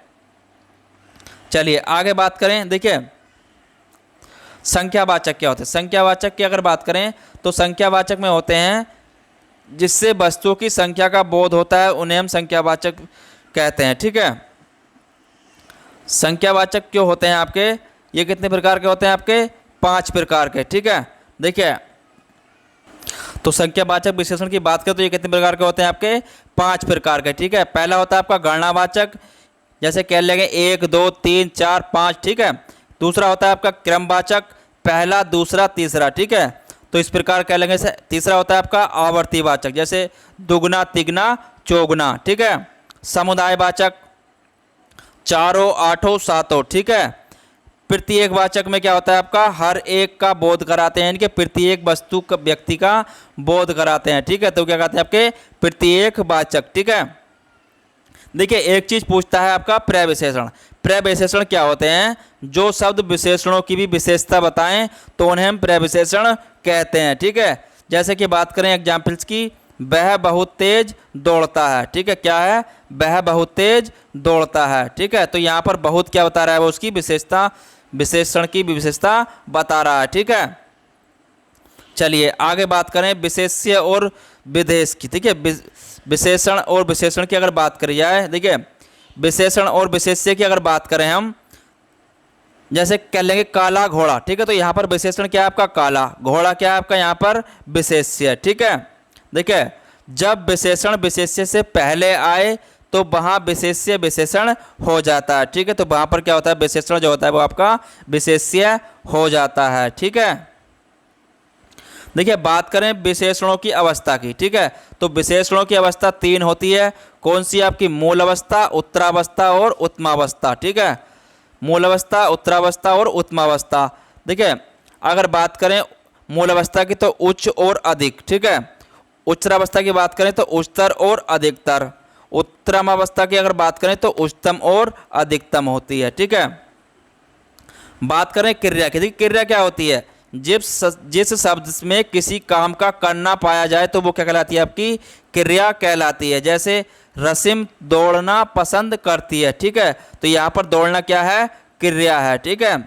चलिए आगे बात करें। देखिए संख्यावाचक क्या होते हैं। संख्यावाचक की अगर बात करें तो संख्यावाचक में होते हैं जिससे वस्तुओं की संख्या का बोध होता है, उन्हें हम संख्यावाचक कहते हैं, ठीक है। संख्यावाचक क्यों होते हैं आपके, ये कितने प्रकार के होते हैं आपके? 5 प्रकार के, ठीक है। देखिए तो संख्यावाचक विशेषण की बात करें तो ये कितने प्रकार के होते हैं आपके? 5 प्रकार के, ठीक है। पहला होता है आपका गणनावाचक, जैसे कह लेंगे 1 2 3 4 5, ठीक है। दूसरा होता है आपका क्रमवाचक, पहला दूसरा तीसरा, ठीक है। तो इस प्रकार कह लेंगे। तीसरा होता है आपका आवर्तीवाचक, जैसे दुगना तिगना चौगुना, ठीक है। समुदायवाचक, चारों आठों सातों, ठीक है। प्रत्येक वाचक में क्या होता है आपका? हर एक का बोध कराते हैं, इनके प्रत्येक वस्तु का व्यक्ति का बोध कराते हैं, ठीक है। तो क्या कहते हैं आपके? प्रत्येक वाचक, ठीक है। देखिए एक चीज पूछता है आपका प्रविशेषण। प्रविशेषण क्या होते हैं? जो शब्द विशेषणों की भी विशेषता बताएं तो उन्हें हम प्रविशेषण कहते हैं, ठीक है। जैसे कि बात करें एग्जाम्पल्स की, वह बहुत तेज दौड़ता है, ठीक है। क्या है? वह बहुत तेज दौड़ता है, ठीक है। तो यहाँ पर बहुत क्या बता रहा है? वो उसकी विशेषता, विशेषण की विशेषता बता रहा है, ठीक है। चलिए आगे बात करें विशेष्य और विशेष की, ठीक है। विशेषण और विशेषण की अगर बात करी जाए, देखिए विशेषण और विशेष्य की अगर बात करें हम, जैसे कह लेंगे काला घोड़ा, ठीक है। तो यहाँ पर विशेषण क्या है आपका? काला, घोड़ा क्या है आपका यहाँ पर? विशेष्य, ठीक है। देखिए जब विशेषण विशेष्य से पहले आए तो वहाँ विशेष्य विशेषण हो जाता है, ठीक है। तो वहाँ पर क्या होता है? विशेषण जो होता है वो आपका विशेष्य हो जाता है, ठीक है। देखिए बात करें विशेषणों की अवस्था की, ठीक है। तो विशेषणों की अवस्था 3 होती है। कौन सी? आपकी मूल अवस्था, उत्तरावस्था और उत्तमावस्था, ठीक है। मूल अवस्था, उत्तरावस्था और उत्तमावस्था। देखिए अगर बात करें मूल अवस्था की तो उच्च और अधिक, ठीक है। उच्चावस्था की बात करें तो उच्चतर और अधिकतर। उत्तम अवस्था की अगर बात करें तो उच्चतम और अधिकतम होती है, ठीक है। बात करें क्रिया की, देखिए क्रिया क्या होती है? जिस शब्द में किसी काम का करना पाया जाए तो वो क्या कहलाती है? आपकी क्रिया कहलाती है। जैसे रसीम दौड़ना पसंद करती है, ठीक है। तो यहाँ पर दौड़ना क्या है? क्रिया है, ठीक है।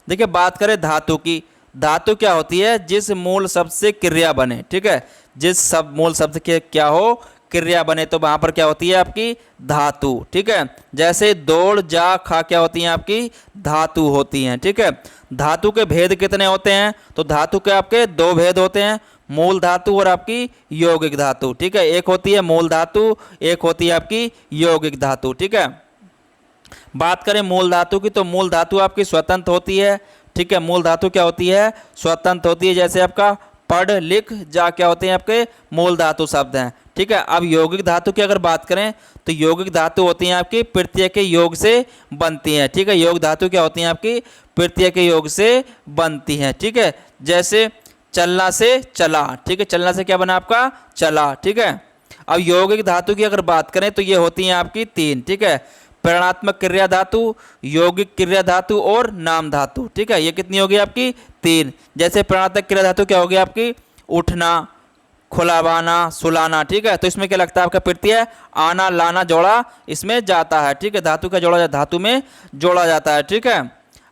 देखिए बात करें धातु की, धातु क्या होती है? जिस मूल शब्द से क्रिया बने, ठीक है। जिस मूल शब्द के क्या हो? क्रिया बने, तो वहाँ पर क्या होती है? आपकी धातु, ठीक है। जैसे दौड़ जा खा क्या होती हैं? आपकी धातु होती हैं, ठीक है। धातु के भेद कितने होते हैं? तो धातु के आपके 2 भेद होते हैं, मूल धातु और आपकी यौगिक धातु, ठीक है। एक होती है मूल धातु, एक होती है आपकी यौगिक धातु, ठीक है। बात करें मूल धातु की तो मूल धातु आपकी स्वतंत्र होती है, ठीक है। मूल धातु क्या होती है? स्वतंत्र होती है। जैसे आपका पढ़ लिख जा क्या होते हैं? आपके मूल धातु शब्द हैं, ठीक है। अब यौगिक धातु की अगर बात करें तो यौगिक धातु होती हैं आपकी प्रत्यय के योग से बनती हैं, ठीक है। योग धातु क्या होती हैं? आपकी प्रत्यय के योग से बनती हैं, ठीक है। जैसे चलना से चला, ठीक है। चलना से क्या बना आपका? चला, ठीक है। अब यौगिक धातु की अगर बात करें तो ये होती हैं आपकी 3, ठीक है। प्रेरणात्मक क्रिया धातु, यौगिक क्रिया धातु और नाम धातु, ठीक है। ये कितनी होगी? आपकी 3। जैसे प्रेरणात्मक क्रिया धातु क्या होगी? आपकी उठना, खुलावाना, सुलाना, ठीक है। तो इसमें क्या लगता है? आपका प्रत्यय आना लाना जोड़ा इसमें जाता है, ठीक है। धातु का जोड़ा धातु में जोड़ा जाता है, ठीक है।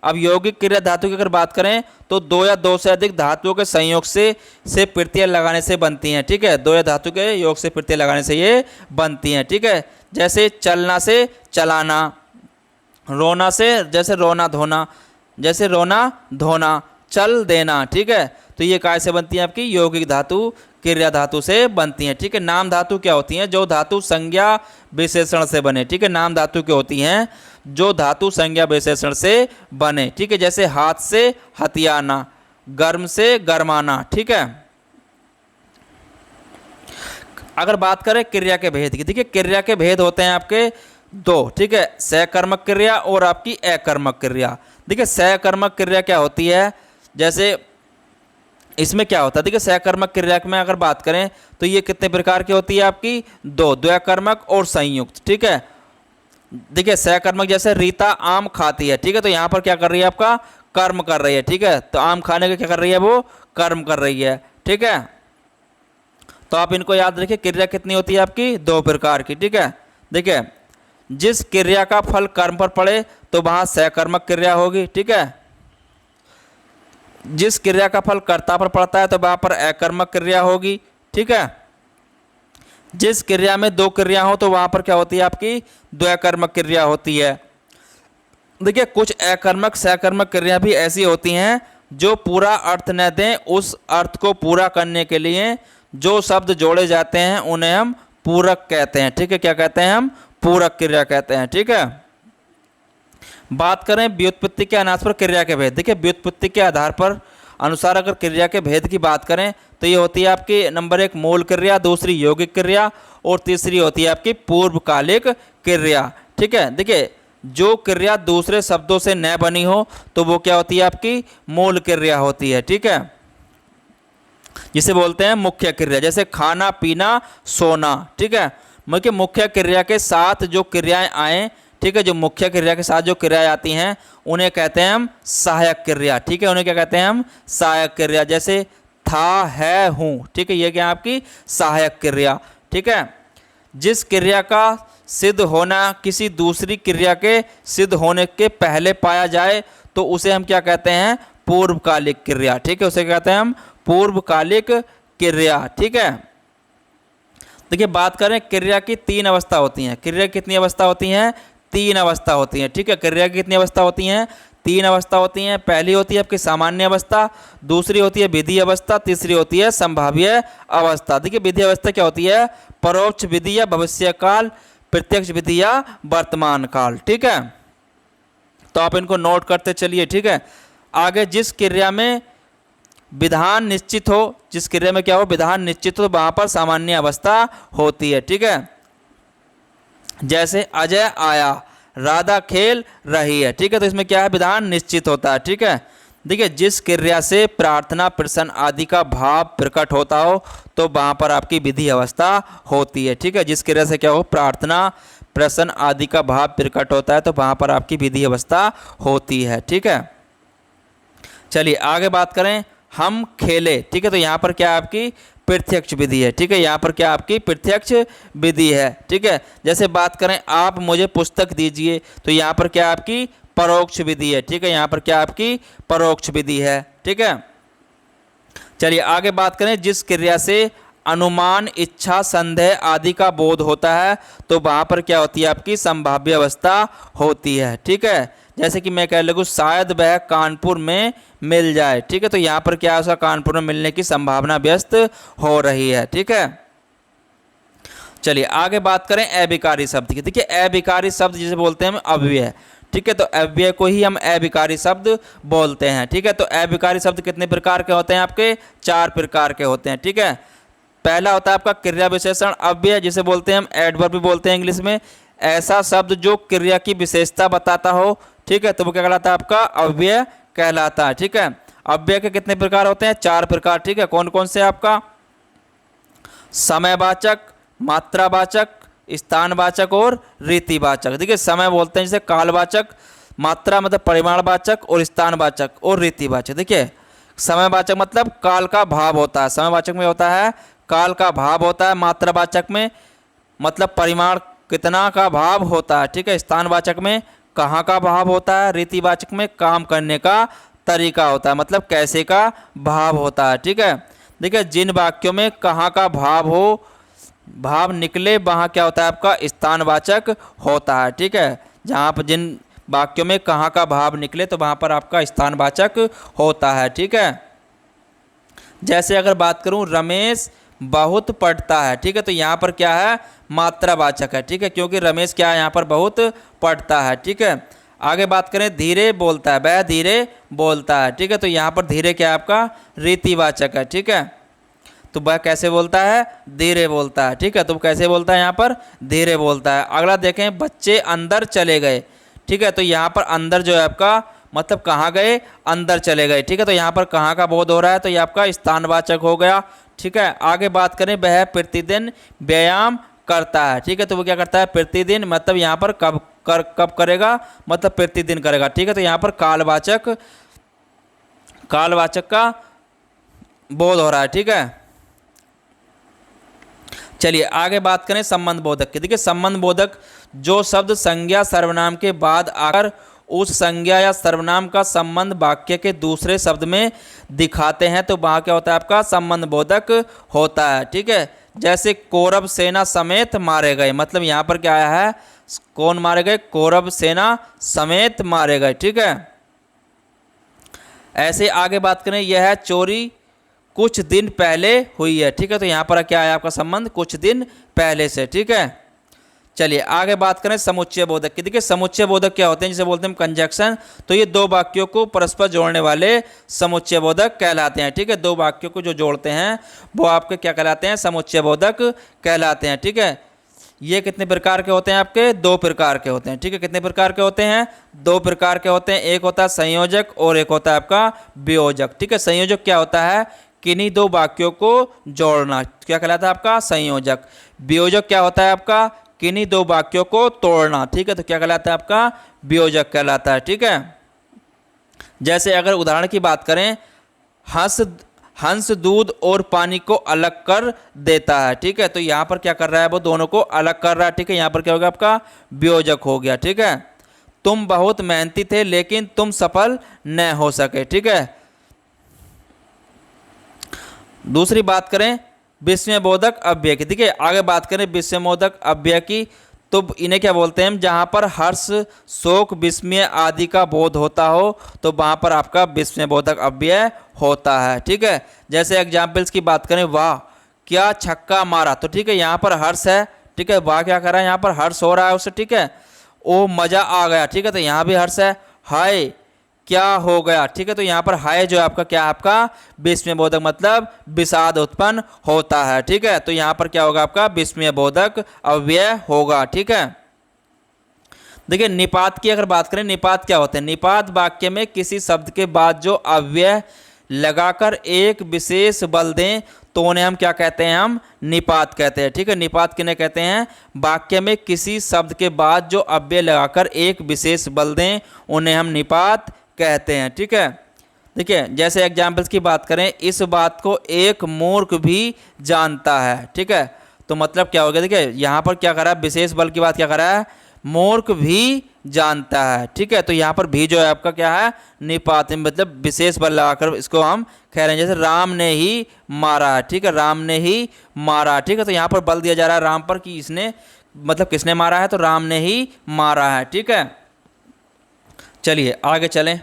अब यौगिक क्रिया धातु की अगर बात करें तो 2 या 2 से अधिक धातुओं के संयोग से प्रत्यय लगाने से बनती हैं, ठीक है। 2 या धातु के योग से प्रत्यय लगाने से ये बनती हैं, ठीक है। जैसे चलना से चलाना, रोना से जैसे रोना धोना, जैसे रोना धोना, चल देना, ठीक है। तो ये काय से बनती हैं आपकी, यौगिक धातु क्रिया धातु से बनती हैं। ठीक है, नाम धातु क्या होती हैं, जो धातु संज्ञा विशेषण से बने। ठीक है, नाम धातु क्या होती हैं, जो धातु संज्ञा विशेषण से बने। ठीक है, जैसे हाथ से हथियाना, गर्म से गरमाना। ठीक है, अगर बात करें क्रिया के भेद की, देखिए क्रिया के भेद होते हैं आपके दो। ठीक है, सकर्मक क्रिया और आपकी अकर्मक क्रिया। देखिए सकर्मक क्रिया क्या होती है, जैसे इसमें क्या होता है, देखिए सकर्मक क्रिया में अगर बात करें तो ये कितने प्रकार की होती है आपकी, दो, द्वैकर्मक और संयुक्त। ठीक है, देखिए सकर्मक जैसे रीता आम खाती है। ठीक है, तो यहाँ पर क्या कर रही है, आपका कर्म कर रही है। ठीक है, तो आम खाने का क्या कर रही है, वो कर्म कर रही है। ठीक है, तो आप इनको याद रखिए, क्रिया कितनी होती है आपकी, दो प्रकार की। ठीक है, देखिए जिस क्रिया का फल कर्म पर पड़े तो वहाँ सकर्मक क्रिया होगी। ठीक है, जिस क्रिया का फल कर्ता पर पड़ता है तो वहाँ पर अकर्मक क्रिया होगी। ठीक है, जिस क्रिया में दो क्रिया हो तो वहाँ पर क्या होती है आपकी, द्वैकर्मक क्रिया होती है। देखिए कुछ अकर्मक सकर्मक क्रिया भी ऐसी होती हैं जो पूरा अर्थ न दें, उस अर्थ को पूरा करने के लिए जो शब्द जोड़े जाते हैं उन्हें हम पूरक कहते हैं। ठीक है, क्या कहते हैं हम, पूरक क्रिया कहते हैं। ठीक है, बात करें व्युत्पत्ति के अनास्पर क्रिया के भेद। देखिए व्युत्पत्ति के आधार पर अनुसार अगर क्रिया के भेद की बात करें तो ये होती है आपकी नंबर 1 मूल क्रिया, दूसरी यौगिक क्रिया और तीसरी होती है आपकी पूर्वकालिक क्रिया। ठीक है, देखिए जो क्रिया दूसरे शब्दों से न बनी हो तो वो क्या होती है आपकी, मूल क्रिया होती है। ठीक है, जिसे बोलते हैं मुख्य क्रिया, जैसे खाना पीना सोना। ठीक है, मतलब मुख्य क्रिया के साथ जो क्रियाएं आए, ठीक है, जो मुख्य क्रिया के साथ जो क्रियाएं आती हैं उन्हें कहते हैं हम सहायक क्रिया। ठीक है, उन्हें क्या कहते हैं हम, सहायक क्रिया। जैसे था, है, हूँ। ठीक है, ये क्या है आपकी सहायक क्रिया। ठीक है, जिस क्रिया का सिद्ध होना किसी दूसरी क्रिया के सिद्ध होने के पहले पाया जाए तो उसे हम क्या कहते हैं, पूर्वकालिक क्रिया। ठीक है, उसे कहते हैं हम पूर्वकालिक क्रिया। ठीक है, देखिए बात करें क्रिया की 3 अवस्था होती हैं। क्रिया की कितनी अवस्था होती हैं, 3 अवस्था होती हैं। ठीक है, क्रिया की कितनी अवस्था होती हैं, 3 अवस्था होती हैं। पहली होती है आपकी सामान्य अवस्था, दूसरी होती है विधि अवस्था, तीसरी होती है संभाव्य अवस्था। देखिए विधि अवस्था क्या होती है, परोक्ष विधि या भविष्य काल, प्रत्यक्ष विधि या वर्तमान काल। ठीक है, तो आप इनको नोट करते चलिए। ठीक है, आगे जिस क्रिया में विधान निश्चित हो, जिस क्रिया में क्या हो, विधान निश्चित हो, वहाँ पर सामान्य अवस्था होती है। ठीक है, जैसे अजय आया, राधा खेल रही है। ठीक है, तो इसमें क्या है, विधान निश्चित होता है। ठीक है, देखिए जिस क्रिया से प्रार्थना प्रसन्न आदि का भाव प्रकट होता हो तो वहाँ पर आपकी विधि अवस्था होती है। ठीक है, जिस क्रिया से क्या हो, प्रार्थना प्रसन्न आदि का भाव प्रकट होता है तो वहाँ पर आपकी विधि अवस्था होती है। ठीक है, चलिए आगे बात करें, हम खेले। ठीक है, तो यहाँ पर क्या आपकी प्रत्यक्ष विधि है। ठीक है, यहाँ पर क्या आपकी प्रत्यक्ष विधि है। ठीक है, जैसे बात करें आप मुझे पुस्तक दीजिए तो यहाँ पर क्या आपकी परोक्ष विधि है। ठीक है, यहाँ पर क्या आपकी परोक्ष विधि है। ठीक है, चलिए आगे बात करें, जिस क्रिया से अनुमान इच्छा संदेह आदि का बोध होता है तो वहाँ पर क्या होती है आपकी संभाव्य अवस्था होती है। ठीक है, जैसे कि मैं कह लगूँ शायद वह कानपुर में मिल जाए। ठीक है, तो यहाँ पर क्या है, उसका कानपुर में मिलने की संभावना व्यस्त हो रही है। ठीक है, चलिए आगे बात करें अविकारी शब्द की। देखिए अविकारी शब्द जिसे बोलते हैं हम अव्यय। ठीक है, तो अव्यय को ही हम अविकारी शब्द बोलते हैं। ठीक है, तो अविकारी शब्द कितने प्रकार के होते हैं आपके, 4 प्रकार के होते हैं। ठीक है, पहला होता है आपका क्रिया विशेषण अव्यय, जिसे बोलते हैं हम एडवर्ब भी बोलते हैं इंग्लिश में। ऐसा शब्द जो क्रिया की विशेषता बताता हो, ठीक है, तो वो क्या कहलाता है, आपका अव्यय कहलाता है। ठीक है, अव्यय के कितने प्रकार होते हैं, 4 प्रकार। ठीक है, कौन कौन से, आपका समयवाचक, मात्रावाचक, स्थानवाचक और रीतिवाचक। देखिए समय बोलते हैं जैसे कालवाचक, मात्रा मतलब परिमाणवाचक और स्थानवाचक और रीतिवाचक। देखिए समयवाचक मतलब काल का भाव होता है, समयवाचक में होता है काल का भाव होता है, मात्रावाचक में मतलब परिमाण कितना का भाव होता है। ठीक है, स्थानवाचक में कहाँ का भाव होता है, रीतिवाचक में काम करने का तरीका होता है, मतलब कैसे का भाव होता है। ठीक है, देखिए जिन वाक्यों में कहाँ का भाव हो, भाव निकले, वहाँ क्या होता है आपका स्थानवाचक होता है। ठीक है, जहाँ पर जिन वाक्यों में कहाँ का भाव निकले तो वहाँ पर आपका स्थानवाचक होता है। ठीक है, जैसे अगर बात करूं रमेश बहुत पढ़ता है, ठीक है, तो यहाँ पर क्या है, मात्रावाचक है, ठीक है, क्योंकि रमेश क्या है यहाँ पर बहुत पढ़ता है, ठीक है। आगे बात करें धीरे बोलता है, वह धीरे बोलता है, ठीक है, तो यहाँ पर धीरे क्या है आपका रीतिवाचक है, ठीक है, तो वह कैसे बोलता है, धीरे बोलता है, ठीक है, तो कैसे बोलता है यहाँ पर धीरे बोलता है। अगला देखें बच्चे अंदर चले गए, ठीक है, तो यहाँ पर अंदर जो है आपका मतलब कहाँ गए, अंदर चले गए, ठीक है, तो यहाँ पर कहाँ का बोध हो रहा है, तो ये आपका स्थानवाचक हो गया, ठीक है। आगे बात करें वह प्रतिदिन व्यायाम करता है, ठीक है, तो वो क्या करता है प्रतिदिन, मतलब यहाँ पर कब करेगा, मतलब प्रतिदिन करेगा, ठीक है, तो यहाँ पर कालवाचक का बोध हो रहा है, ठीक है। चलिए आगे बात करें संबंध बोधक की। देखिए संबंध बोधक जो शब्द संज्ञा सर्वनाम के बाद आकर उस संज्ञा या सर्वनाम का संबंध वाक्य के दूसरे शब्द में दिखाते हैं तो वहाँ क्या होता है आपका संबंध बोधक होता है, ठीक है। जैसे कौरव सेना समेत मारे गए, मतलब यहाँ पर क्या आया है, कौन मारे गए, कौरव सेना समेत मारे गए, ठीक है। ऐसे आगे बात करें यह चोरी कुछ दिन पहले हुई है, ठीक है, तो यहाँ पर क्या है आपका संबंध कुछ दिन पहले से, ठीक है। चलिए आगे बात करें समुच्चय बोधक की। देखिए समुच्चय बोधक क्या होते हैं, जिसे बोलते हैं कंजक्शन, तो ये दो वाक्यों को परस्पर जोड़ने वाले समुच्चय बोधक कहलाते हैं, ठीक है, दो वाक्यों को जो जोड़ते हैं वो आपके क्या कहलाते हैं, समुच्चय बोधक कहलाते हैं, ठीक है। ये कितने प्रकार के होते हैं आपके, दो प्रकार के होते हैं, ठीक है, कितने प्रकार के होते हैं, दो प्रकार के होते हैं, एक होता है संयोजक और एक होता है आपका वियोजक, ठीक है। संयोजक क्या होता है, किन्हीं दो वाक्यों को जोड़ना, क्या कहलाता है आपका संयोजक। वियोजक क्या होता है आपका, किन्हीं दो वाक्यों को तोड़ना, ठीक है, तो क्या कहलाता है आपका वियोजक कहलाता है, ठीक है। जैसे अगर उदाहरण की बात करें, हंस दूध और पानी को अलग कर देता है, ठीक है, तो यहाँ पर क्या कर रहा है, वो दोनों को अलग कर रहा है, ठीक है, यहाँ पर क्या होगा आपका वियोजक हो गया, ठीक है। तुम बहुत मेहनती थे लेकिन तुम सफल न हो सके, ठीक है। दूसरी बात करें विस्मयबोधक अव्यय की। देखिए आगे बात करें विस्मयबोधक अव्यय की, तो इन्हें क्या बोलते हैं, जहाँ पर हर्ष शोक विस्मय आदि का बोध होता हो तो वहाँ पर आपका विस्मयबोधक अव्यय होता है, ठीक है। जैसे एग्जाम्पल्स की बात करें, वाह क्या छक्का मारा, तो ठीक है यहाँ पर हर्ष है, ठीक है, वाह क्या कर रहा है, यहाँ पर हर्ष हो रहा है उससे, ठीक है। ओ मज़ा आ गया, ठीक है, तो यहाँ भी हर्ष है। हाय क्या हो गया, ठीक है, तो यहाँ पर हाय जो है आपका क्या है, आपका विस्मयबोधक मतलब विषाद उत्पन्न होता है, ठीक है, तो यहाँ पर क्या होगा आपका विस्मयबोधक अव्यय होगा, ठीक है। देखिए निपात की अगर बात करें, निपात क्या होते हैं, निपात वाक्य में किसी शब्द के बाद जो अव्यय लगाकर एक विशेष बल दें तो उन्हें हम क्या कहते हैं, हम निपात कहते हैं, ठीक है। निपात किन्हें कहते हैं, वाक्य में किसी शब्द के बाद जो अव्यय लगाकर एक विशेष बल दें उन्हें हम निपात कहते हैं, ठीक है। देखिए जैसे एग्जाम्पल्स की बात करें, इस बात को एक मूर्ख भी जानता है, ठीक है, तो मतलब क्या हो गया, देखिए यहाँ पर क्या करा है, विशेष बल की बात क्या करा है, मूर्ख भी जानता है, ठीक है, तो यहाँ पर भी जो है आपका क्या है निपात, मतलब विशेष बल लगाकर इसको हम कह रहे हैं। जैसे राम ने ही मारा है, ठीक है, राम ने ही मारा, ठीक है, तो यहाँ पर बल दिया जा रहा है राम पर कि इसने मतलब किसने मारा है, तो राम ने ही मारा है, ठीक है। चलिए आगे चलें।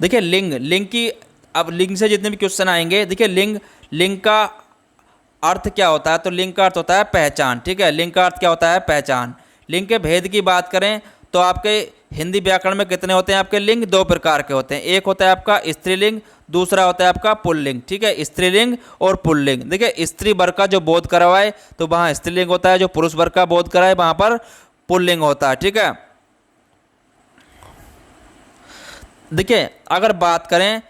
देखिए लिंग की, अब लिंग से जितने भी क्वेश्चन आएंगे, देखिए लिंग का अर्थ क्या होता है, तो लिंग का अर्थ होता है पहचान, ठीक है, लिंग का अर्थ क्या होता है पहचान। लिंग के भेद की बात करें तो आपके हिंदी व्याकरण में कितने होते हैं आपके लिंग, दो प्रकार के होते हैं, एक होता है आपका स्त्रीलिंग, दूसरा होता है आपका पुल्लिंग, ठीक है, स्त्रीलिंग और पुल्लिंग। देखिए स्त्री वर्ग का जो बोध करवाए तो वहाँ स्त्रीलिंग होता है, जो पुरुष वर्ग का बोध कराए वहाँ पर पुल्लिंग होता है, ठीक है। देखिए अगर बात करें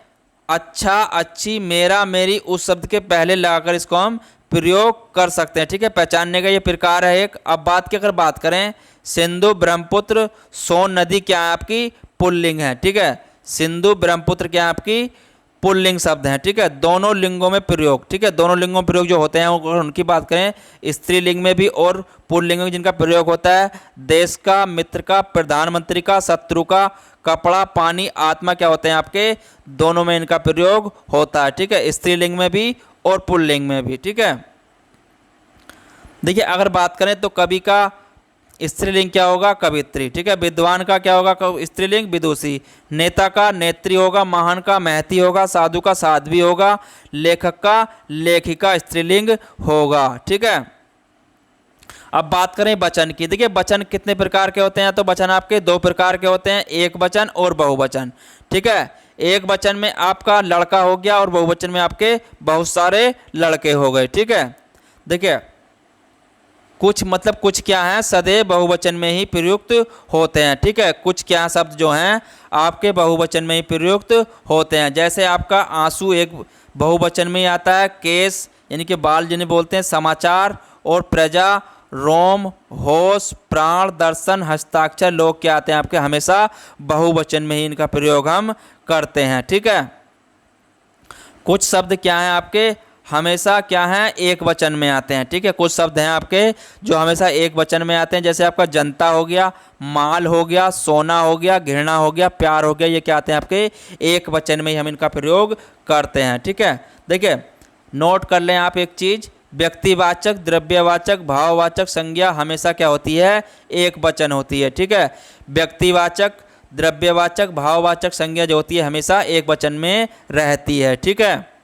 अच्छा अच्छी मेरा मेरी उस शब्द के पहले लगाकर इसको हम प्रयोग कर सकते हैं, ठीक है, पहचानने का ये प्रकार है एक। अब बात की अगर बात करें, सिंधु ब्रह्मपुत्र सोन नदी क्या है आपकी पुल्लिंग है, ठीक है, सिंधु ब्रह्मपुत्र क्या है आपकी पुल्लिंग शब्द हैं, ठीक है, दोनों लिंगों में प्रयोग, ठीक है, दोनों लिंगों में प्रयोग जो होते हैं अगर उनकी बात करें स्त्रीलिंग में भी और पुल्लिंग में जिनका प्रयोग होता है, देश का, मित्र का, प्रधानमंत्री का, शत्रु का, कपड़ा, पानी, आत्मा क्या होते हैं आपके, दोनों में इनका प्रयोग होता है, ठीक है, स्त्रीलिंग में भी और पुल्लिंग में भी, ठीक है। देखिए अगर बात करें तो कवि का स्त्रीलिंग क्या होगा, कवित्री। ठीक है, विद्वान का क्या होगा, स्त्रीलिंग विदुषी। नेता का नेत्री होगा, महान का महती होगा, साधु का साध्वी होगा, लेखक का लेखिका स्त्रीलिंग होगा। ठीक है, अब बात करें वचन की। देखिए वचन कितने प्रकार के होते हैं, तो वचन आपके दो प्रकार के होते हैं, एक वचन और बहुवचन। ठीक है, एक वचन में आपका लड़का हो गया और बहुवचन में आपके बहुत सारे लड़के हो गए। ठीक है, देखिए कुछ मतलब कुछ क्या है सदैव बहुवचन में ही प्रयुक्त होते हैं। ठीक है, कुछ क्या शब्द जो हैं आपके बहुवचन में ही प्रयुक्त होते हैं। जैसे आपका आंसू एक बहुवचन में ही आता है, केस यानी कि बाल जिन्हें बोलते हैं, समाचार और प्रजा, रोम, होश, प्राण, दर्शन, हस्ताक्षर, लोग क्या आते हैं आपके हमेशा बहुवचन में ही इनका प्रयोग हम करते हैं। ठीक है, कुछ शब्द क्या हैं आपके हमेशा क्या हैं एक वचन में आते हैं। ठीक है, कुछ शब्द हैं आपके जो हमेशा एक वचन में आते हैं, जैसे आपका जनता हो गया, माल हो गया, सोना हो गया, घृणा हो गया, प्यार हो गया, ये क्या आते हैं आपके एक वचन में ही हम इनका प्रयोग करते हैं। ठीक है, देखिए नोट कर लें आप एक चीज़, व्यक्तिवाचक, द्रव्यवाचक, भाववाचक संज्ञा हमेशा क्या होती है एक वचन होती है। ठीक है, व्यक्तिवाचक, द्रव्यवाचक, भाववाचक संज्ञा जो होती है हमेशा एक वचन में रहती है। ठीक है,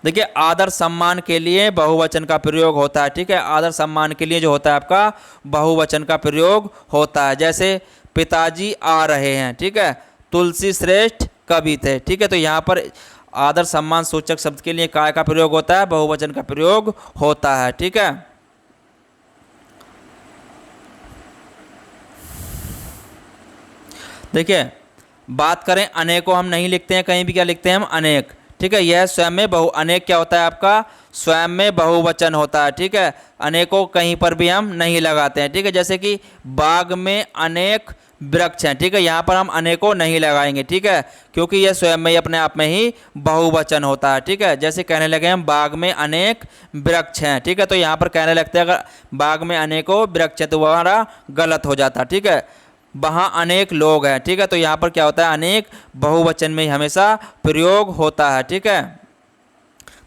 देखिए आदर सम्मान के लिए बहुवचन का प्रयोग होता है। ठीक है, आदर सम्मान के लिए जो होता है आपका बहुवचन का प्रयोग होता है। जैसे पिताजी आ रहे हैं, ठीक है, तुलसी श्रेष्ठ कवि थे। ठीक है, तो यहाँ पर आदर सम्मान सूचक शब्द के लिए काय का प्रयोग होता है, बहुवचन का प्रयोग होता है। ठीक है, देखिए बात करें अनेकों हम नहीं लिखते हैं, कहीं भी क्या लिखते हैं हम अनेक। ठीक है, यह स्वयं में अनेक क्या होता है आपका स्वयं में बहुवचन होता है। ठीक है, अनेकों कहीं पर भी हम नहीं लगाते हैं। ठीक है, जैसे कि बाग में अनेक वृक्ष हैं। ठीक है, यहाँ पर हम अनेकों नहीं लगाएंगे। ठीक है, क्योंकि यह स्वयं में ही अपने आप में ही बहुवचन होता है। ठीक है, जैसे कहने लगे हम बाग में अनेक वृक्ष हैं। ठीक है, तो यहाँ पर कहने लगते हैं अगर बाग में अनेकों वृक्ष हैं तो वो हमारा गलत हो जाता है। ठीक है, वहाँ अनेक लोग हैं। ठीक है, तो यहाँ पर क्या होता है अनेक बहुवचन में ही हमेशा प्रयोग होता है। ठीक है,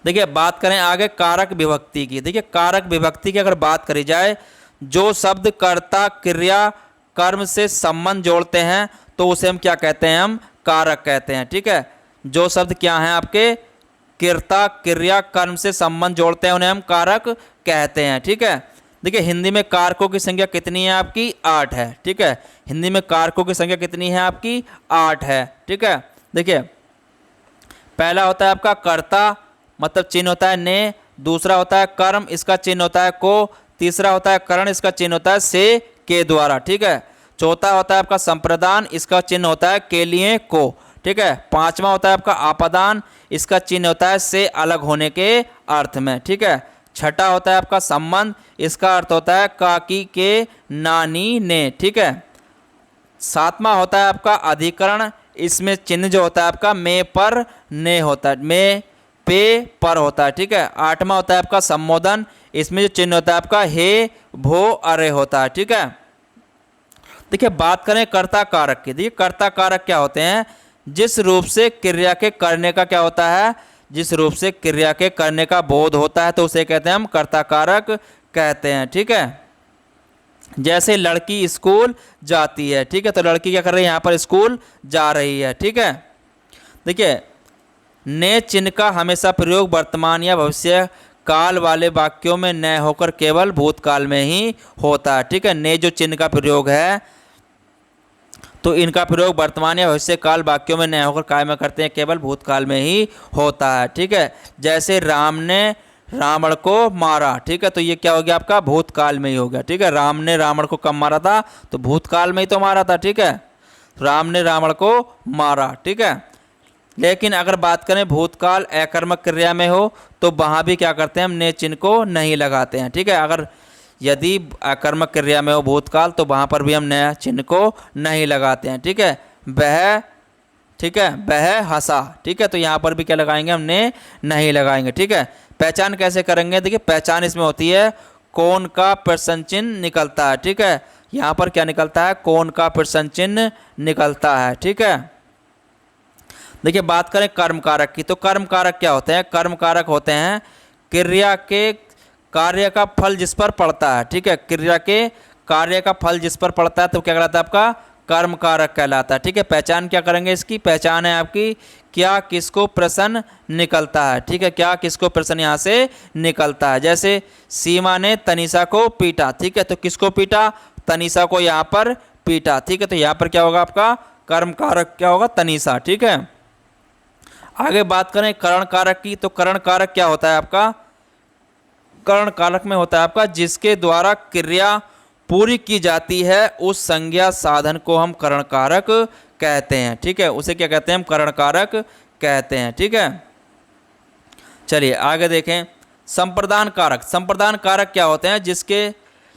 देखिए बात करें आगे कारक विभक्ति की। देखिए कारक विभक्ति की अगर बात करी जाए, जो शब्द कर्ता क्रिया कर्म से संबंध जोड़ते हैं तो उसे हम क्या कहते हैं, हम कारक कहते हैं। ठीक है, जो शब्द क्या हैं आपके कर्ता क्रिया कर्म से संबंध जोड़ते हैं उन्हें हम कारक कहते हैं। ठीक है, देखिए हिंदी में कारकों की संख्या कितनी है आपकी 8 है। ठीक है, हिंदी में कारकों की संख्या कितनी है आपकी 8 है। ठीक है, देखिए पहला होता है आपका कर्ता, मतलब चिन्ह होता है ने, दूसरा होता है कर्म, इसका चिन्ह होता है को, तीसरा होता है करण, इसका चिन्ह होता है से के द्वारा। ठीक है, चौथा होता है आपका संप्रदान, इसका चिन्ह होता है के लिए को। ठीक है, पांचवा होता है आपका आपादान, इसका चिन्ह होता है से अलग होने के अर्थ में। ठीक है, छठा होता है आपका संबंध, इसका अर्थ होता है काकी के नानी ने। ठीक है, सातवां होता है आपका अधिकरण, इसमें चिन्ह जो होता है आपका में पर ने होता है, में पे पर होता है। ठीक है, आठवां होता है आपका संबोधन, इसमें जो चिन्ह होता है आपका हे भो अरे होता है। ठीक है, देखिए बात करें कर्ता कारक की। देखिए कर्ता कारक क्या होते हैं, जिस रूप से क्रिया के करने का क्या होता है, जिस रूप से क्रिया के करने का बोध होता है तो उसे कहते हैं हम कर्ता कारक कहते हैं। ठीक है, जैसे लड़की स्कूल जाती है। ठीक है, तो लड़की क्या कर रही है, यहाँ पर स्कूल जा रही है। ठीक है, देखिए ने चिन्ह का हमेशा प्रयोग वर्तमान या भविष्य काल वाले वाक्यों में न होकर केवल भूतकाल में ही होता है। ठीक है, ने जो चिन्ह का प्रयोग है तो इनका प्रयोग वर्तमान या भविष्य काल वाक्यों में न होकर काय में करते हैं, केवल भूतकाल में ही होता है। ठीक है, जैसे राम ने रावण को मारा। ठीक है, तो ये क्या हो गया आपका भूतकाल में ही हो गया। ठीक है, राम ने रावण को कब मारा था, तो भूतकाल में ही तो मारा था। ठीक है, राम ने रावण को मारा। ठीक है, लेकिन अगर बात करें भूतकाल अकर्मक क्रिया में हो तो वहाँ भी क्या करते हैं हम ने चिन्ह को नहीं लगाते हैं। ठीक है, अगर यदि अकर्मक क्रिया में हो भूतकाल तो वहाँ पर भी हम नया चिन्ह को नहीं लगाते हैं। ठीक है, वह, ठीक है, वह हंसा। ठीक है, तो यहाँ पर भी क्या लगाएंगे, हमने नहीं लगाएंगे। ठीक है, पहचान कैसे करेंगे, देखिए पहचान इसमें होती है कौन का प्रश्न चिन्ह निकलता है। ठीक है, यहाँ पर क्या निकलता है, कौन का प्रश्न चिन्ह निकलता है। ठीक है, देखिए बात करें कर्म कारक की, तो कर्म कारक क्या होते हैं, कर्म कारक होते हैं क्रिया के कार्य का फल जिस पर पड़ता है। ठीक है, क्रिया के कार्य का फल जिस पर पड़ता है तो क्या कहलाता है आपका कर्म कारक कहलाता है। ठीक है, पहचान क्या करेंगे इसकी, पहचान है आपकी क्या किसको प्रश्न निकलता है। ठीक है, क्या किसको प्रश्न यहाँ से निकलता है। जैसे सीमा ने तनीषा को पीटा। ठीक है, तो किसको पीटा, तनीषा को यहाँ पर पीटा। ठीक है, तो यहाँ पर क्या होगा आपका कर्म कारक क्या होगा, तनीषा। ठीक है, आगे बात करें करण कारक की, तो करण कारक क्या होता है आपका, करण कारक में होता है आपका जिसके द्वारा क्रिया पूरी की जाती है उस संज्ञा साधन को हम करण कारक कहते हैं। ठीक है, उसे क्या कहते हैं हम करण कारक कहते हैं। ठीक है, चलिए आगे देखें संप्रदान कारक। संप्रदान कारक क्या होते हैं,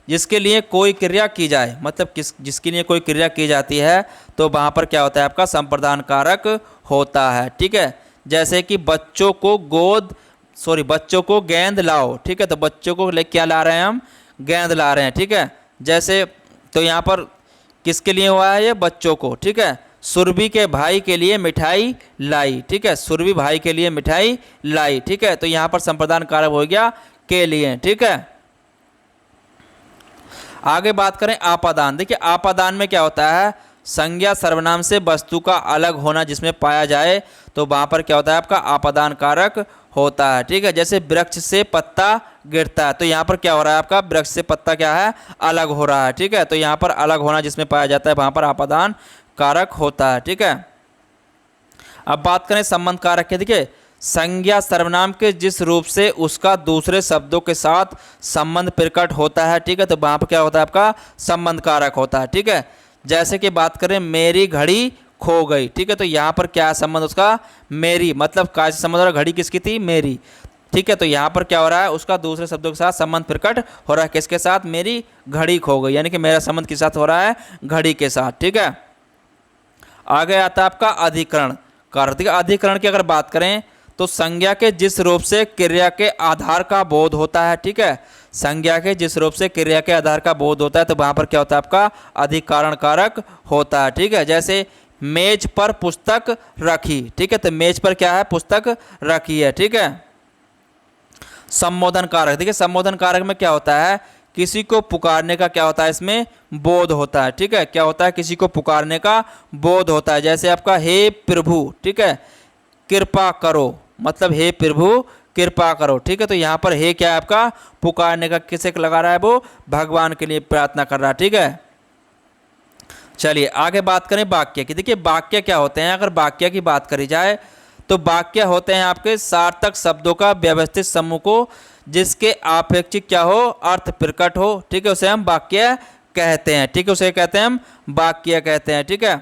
जिसके लिए कोई क्रिया की जाए, मतलब जिसके लिए कोई क्रिया की जाती है तो वहाँ पर क्या होता है आपका संप्रदान कारक होता है। ठीक है, जैसे कि बच्चों को गेंद लाओ। ठीक है, तो बच्चों को क्या ला रहे हैं हम, गेंद ला रहे हैं। ठीक है, जैसे तो यहाँ पर किसके लिए हुआ है ये, बच्चों को। ठीक है, सुरभि के भाई के लिए मिठाई लाई। ठीक है, सुरभि भाई के लिए मिठाई लाई। ठीक है, तो यहाँ पर संप्रदान कारक हो गया के लिए। ठीक है, आगे बात करें आपादान। देखिए आपादान में क्या होता है, संज्ञा सर्वनाम से वस्तु का अलग होना जिसमें पाया जाए तो वहाँ पर क्या होता है आपका आपादान कारक होता है। ठीक है, जैसे वृक्ष से पत्ता गिरता है, तो यहाँ पर क्या हो रहा है आपका वृक्ष से पत्ता क्या है, अलग हो रहा है। ठीक है, तो यहाँ पर अलग होना जिसमें पाया जाता है वहाँ पर आपादान कारक होता है। ठीक है, अब बात करें संबंध कारक के। देखिए संज्ञा सर्वनाम के जिस रूप से उसका दूसरे शब्दों के साथ संबंध प्रकट होता है। ठीक है, तो वहाँ पर क्या होता है आपका संबंध कारक होता है। ठीक है, जैसे कि बात करें मेरी घड़ी खो गई। ठीक है, तो यहाँ पर क्या संबंध उसका, मेरी मतलब का संबंध हो रहा है, घड़ी किसकी थी, मेरी। ठीक है, तो यहाँ पर क्या हो रहा है उसका दूसरे शब्दों के साथ संबंध प्रकट हो रहा है, किसके साथ, मेरी घड़ी खो गई, यानी कि मेरा संबंध किसके साथ हो रहा है, घड़ी के साथ। ठीक है, आगे आता है आपका अधिकरण कारक। अधिकरण की अगर बात करें तो संज्ञा के जिस रूप से क्रिया के आधार का बोध होता है। ठीक है, संज्ञा के जिस रूप से क्रिया के आधार का बोध होता है तो वहाँ पर क्या होता है आपका अधिकरण कारक होता है। ठीक है, जैसे मेज पर पुस्तक रखी। ठीक है, तो मेज पर क्या है, पुस्तक रखी है। ठीक है, संबोधन कारक। देखिए संबोधन कारक में क्या होता है, किसी को पुकारने का क्या होता है इसमें बोध होता है। ठीक है, क्या होता है, किसी को पुकारने का बोध होता है। जैसे आपका हे प्रभु, ठीक है, कृपा करो, मतलब हे प्रभु कृपा करो। ठीक है, तो यहाँ पर हे क्या है आपका पुकारने का, किसे लगा रहा है, वो भगवान के लिए प्रार्थना कर रहा है। ठीक है, चलिए आगे बात करें वाक्य की। देखिए वाक्य क्या होते हैं, अगर वाक्य की बात करी जाए तो वाक्य होते हैं आपके सार्थक शब्दों का व्यवस्थित समूह को जिसके आपेक्षिक क्या हो, अर्थ प्रकट हो। ठीक है, उसे हम वाक्य कहते हैं। ठीक है, उसे कहते हैं हम वाक्य कहते हैं। ठीक है,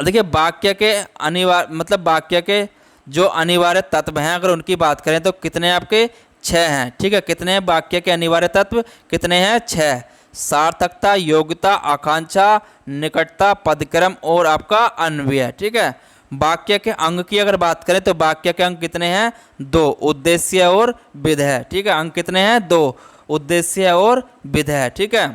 देखिए वाक्य के अनिवार्य मतलब वाक्य के जो अनिवार्य तत्व हैं अगर उनकी बात करें तो कितने आपके 6 हैं। ठीक है, कितने वाक्य के अनिवार्य तत्व कितने हैं, 6। सार्थकता, योग्यता, आकांक्षा, निकटता, पदक्रम और आपका अन्वय। ठीक है, वाक्य के अंग की अगर बात करें तो वाक्य के अंग कितने हैं, 2, उद्देश्य और विधेय। ठीक है, अंग कितने हैं, 2, उद्देश्य और विधेय। ठीक है,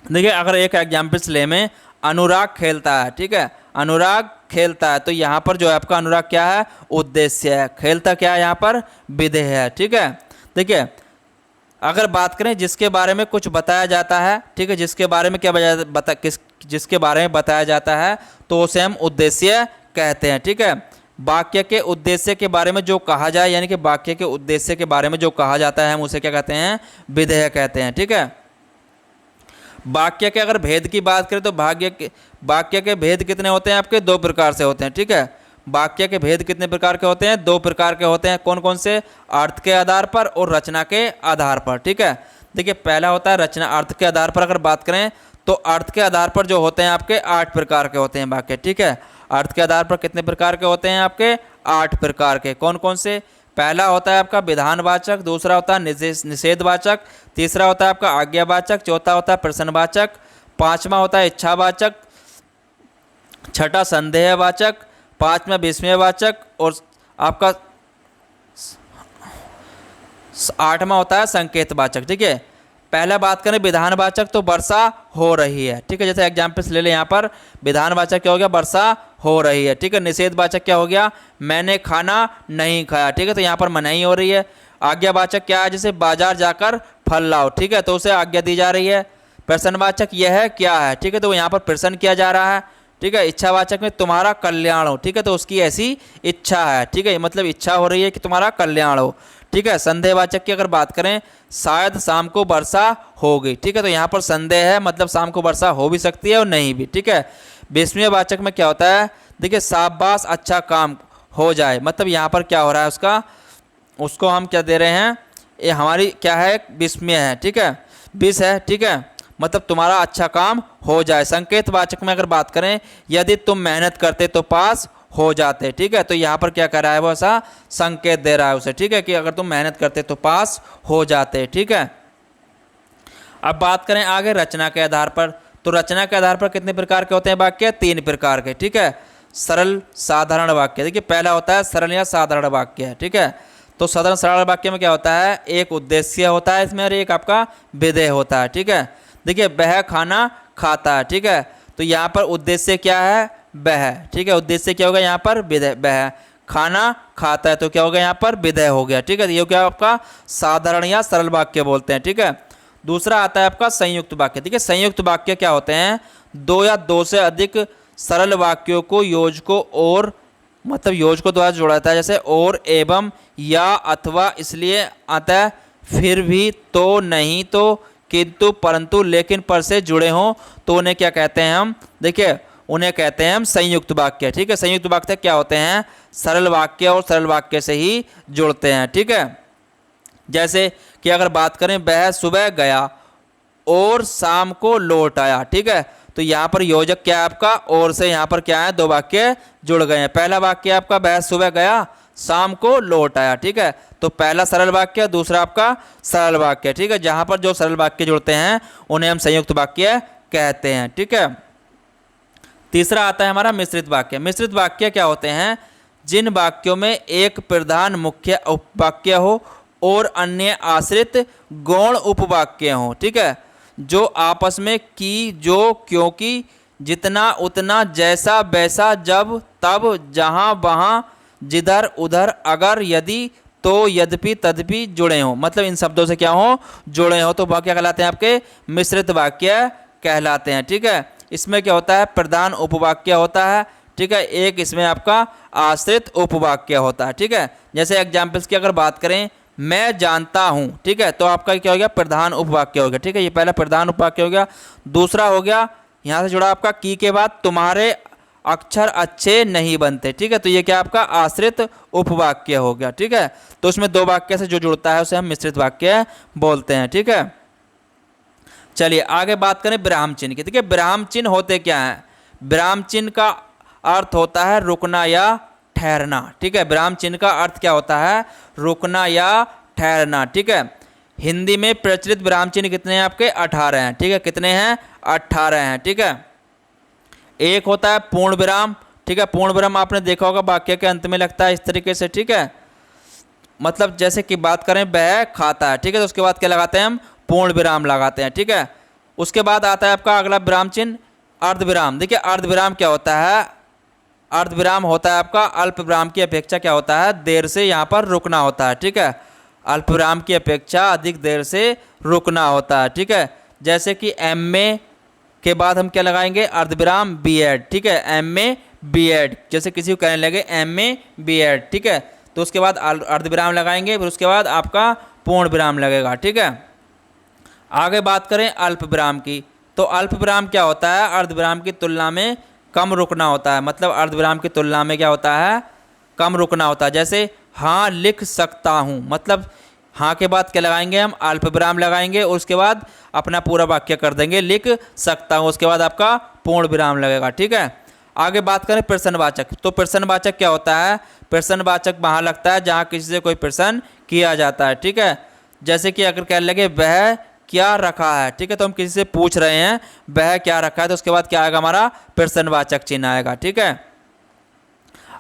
देखिए अगर एक एग्जाम्पल्स ले में अनुराग खेलता है। ठीक है, अनुराग खेलता है तो यहाँ पर जो है आपका अनुराग क्या है, उद्देश्य है, खेलता क्या है यहाँ पर, विधेय है। ठीक है, देखिए अगर बात करें जिसके बारे में कुछ बताया जाता है। ठीक है, जिसके बारे में क्या जिसके बारे में बताया जाता है तो उसे हम उद्देश्य कहते हैं। ठीक है, वाक्य के उद्देश्य के बारे में जो कहा जाए, यानी कि वाक्य के उद्देश्य के बारे में जो कहा जाता है हम उसे क्या कहते हैं, विधेय कहते हैं। ठीक है, वाक्य के अगर भेद की बात करें तो वाक्य के भेद कितने होते हैं आपके, 2 प्रकार से होते हैं। ठीक है, वाक्य के भेद कितने प्रकार के होते हैं, 2 प्रकार के होते हैं। कौन कौन से, अर्थ के आधार पर और रचना के आधार पर। ठीक है, देखिए पहला होता है रचना। अर्थ के आधार पर अगर बात करें तो अर्थ के आधार पर जो होते हैं आपके 8 प्रकार के होते हैं वाक्य। ठीक है, अर्थ के आधार पर कितने प्रकार के होते हैं आपके, 8 प्रकार के। कौन कौन से, पहला होता है आपका विधानवाचक, दूसरा होता है निषेधवाचक, तीसरा होता है आपका आज्ञावाचक, चौथा होता है प्रश्नवाचक, पांचवा होता है इच्छावाचक, छठा संदेहवाचक, पांचवा विस्मयवाचक और आपका 8वां होता है संकेतवाचक। ठीक है, पहला बात करें विधानवाचक तो वर्षा हो रही है। ठीक है, जैसे एग्जाम्पल्स ले लें यहाँ पर, विधानवाचक क्या हो गया, वर्षा हो रही है। ठीक है, निषेधवाचक क्या हो गया, मैंने खाना नहीं खाया। ठीक है, तो यहाँ पर मनाही हो रही है। आज्ञावाचक क्या है, जैसे बाजार जाकर फल लाओ, ठीक है, तो उसे आज्ञा दी जा रही है। प्रश्नवाचक यह है क्या है, ठीक है, तो यहाँ पर प्रश्न किया जा रहा है, ठीक है। इच्छावाचक में तुम्हारा कल्याण हो, ठीक है, तो उसकी ऐसी इच्छा है, ठीक है, मतलब इच्छा हो रही है कि तुम्हारा कल्याण हो, ठीक है। संदेहवाचक की अगर बात करें, शायद शाम को वर्षा होगी, ठीक है, तो यहाँ पर संदेह है, मतलब शाम को वर्षा हो भी सकती है और नहीं भी, ठीक है। विस्मयवाचक में क्या होता है, देखिए शाबाश अच्छा काम हो जाए, मतलब यहाँ पर क्या हो रहा है उसका, उसको हम क्या दे रहे हैं, ये हमारी क्या है, विस्मय है, ठीक है, विष है, ठीक है, मतलब तुम्हारा अच्छा काम हो जाए। संकेतवाचक में अगर बात करें, यदि तुम मेहनत करते तो पास हो जाते, ठीक है, तो यहाँ पर क्या कर रहा है वो, ऐसा संकेत दे रहा है उसे, ठीक है, कि अगर तुम मेहनत करते तो पास हो जाते, ठीक है। अब बात करें आगे रचना के आधार पर, तो रचना के आधार पर कितने प्रकार के होते हैं वाक्य, 3 प्रकार के, ठीक है। सरल साधारण वाक्य, देखिए पहला होता है सरल या साधारण वाक्य, ठीक है। तो साधारण वाक्य में क्या होता है, एक उद्देश्य होता है इसमें और एक आपका विधेय होता है, ठीक है। देखिए वह खाना खाता है, ठीक है, तो यहाँ पर उद्देश्य क्या है, वह, ठीक है, उद्देश्य क्या होगा यहाँ पर, विधेय, वह खाना खाता है, तो क्या होगा यहाँ पर विधेय हो गया, ठीक है। ये क्या आपका साधारण या सरल वाक्य बोलते हैं, ठीक है। दूसरा आता है आपका संयुक्त वाक्य, ठीक है। संयुक्त वाक्य क्या होते हैं, 2 या 2 से अधिक सरल वाक्यों को योजकों और, मतलब योजकों द्वारा जोड़ा जाता है, जैसे और, एवं, या, अथवा, इसलिए, अतः, फिर भी, तो, नहीं तो, किंतु, परंतु, लेकिन पर से जुड़े हों, तो उन्हें क्या कहते हैं हम, देखिए उन्हें कहते हैं हम संयुक्त वाक्य, ठीक है। संयुक्त वाक्य क्या होते हैं, सरल वाक्य और सरल वाक्य से ही जुड़ते हैं, ठीक है। जैसे कि अगर बात करें, वह सुबह गया और शाम को लौट आया, ठीक है, तो यहाँ पर योजक क्या है आपका, और से यहाँ पर क्या है, 2 वाक्य जुड़ गए हैं। पहला वाक्य आपका वह सुबह गया, शाम को लौट आया, ठीक है, तो पहला सरल वाक्य, दूसरा आपका सरल वाक्य, ठीक है। जहाँ पर जो सरल वाक्य जुड़ते हैं उन्हें हम संयुक्त वाक्य कहते हैं, ठीक है। तीसरा आता है हमारा मिश्रित वाक्य। मिश्रित वाक्य क्या होते हैं, जिन वाक्यों में एक प्रधान मुख्य उपवाक्य हो और अन्य आश्रित गौण उपवाक्य हों, ठीक है, जो आपस में की, जो, क्योंकि, जितना, उतना, जैसा, वैसा, जब, तब, जहाँ, वहाँ, जिधर, उधर, अगर, यदि, तो, यद्यपि, तद्यपि जुड़े हों, मतलब इन शब्दों से क्या हो, जुड़े हो, तो वह क्या कहलाते हैं, आपके मिश्रित वाक्य कहलाते हैं, ठीक है। इसमें क्या होता है, प्रधान उपवाक्य होता है, ठीक है, एक इसमें आपका आश्रित उपवाक्य होता है, ठीक है। जैसे एग्जाम्पल्स की अगर बात करें, मैं जानता हूँ, ठीक है, तो आपका क्या हो गया, प्रधान उपवाक्य हो गया, ठीक है, ये पहला प्रधान उपवाक्य हो गया। दूसरा हो गया यहाँ से जुड़ा आपका की के बाद, तुम्हारे अक्षर अच्छे नहीं बनते, ठीक है, तो ये क्या आपका आश्रित उपवाक्य हो गया, ठीक है। तो उसमें 2 वाक्य से जो जुड़ता है उसे हम मिश्रित वाक्य बोलते हैं, ठीक है। चलिए आगे बात करें विराम चिन्ह की, ठीक है। विराम चिन्ह होते क्या हैं, विराम चिन्ह का अर्थ होता है रुकना या ठहरना, ठीक है। विराम चिन्ह का अर्थ क्या होता है, रुकना या ठहरना, ठीक है। हिंदी में प्रचलित विराम चिन्ह कितने हैं आपके, 18 हैं, ठीक है, कितने हैं, 18 हैं, ठीक है। एक होता है पूर्ण विराम, ठीक है, पूर्ण विराम आपने देखा होगा वाक्य के अंत में लगता है इस तरीके से, ठीक है, मतलब जैसे कि बात करें वह खाता है, ठीक है, तो उसके बाद क्या लगाते हैं हम, पूर्ण विराम लगाते हैं, ठीक है। उसके बाद आता है आपका अगला विराम चिन्ह अर्धविराम। देखिए अर्धविराम क्या होता है, अर्धविराम होता है आपका अल्प विराम की अपेक्षा क्या होता है, देर से यहाँ पर रुकना होता है, ठीक है, अल्प विराम की अपेक्षा अधिक देर से रुकना होता है, ठीक है। जैसे कि एमए के बाद हम क्या लगाएंगे, अर्धविराम बीएड, ठीक है, एमए बीएड, जैसे किसी को कहने लगे एमए बीएड, ठीक है, तो उसके बाद अर्धविराम लगाएंगे, फिर उसके बाद आपका पूर्ण विराम लगेगा, ठीक है। आगे बात करें अल्प विराम की, तो अल्प विराम क्या होता है, अर्धविराम की तुलना में कम रुकना होता है, मतलब अर्धविराम की तुलना में क्या होता है, कम रुकना होता है। जैसे हाँ लिख सकता हूँ, मतलब हाँ के बाद क्या लगाएंगे हम, अल्प विराम लगाएंगे और उसके बाद अपना पूरा वाक्य कर देंगे लिख सकता हूँ, उसके बाद आपका पूर्ण विराम लगेगा, ठीक है। आगे बात करें प्रश्नवाचक, तो प्रश्नवाचक क्या होता है, प्रश्नवाचक वहाँ लगता है जहाँ किसी से कोई प्रश्न किया जाता है, ठीक है। जैसे कि अगर कह लगे वह क्या रखा है, ठीक है, तो हम किसी से पूछ रहे हैं वह क्या रखा है, तो उसके बाद क्या आएगा, हमारा प्रश्नवाचक चिन्ह आएगा, ठीक है।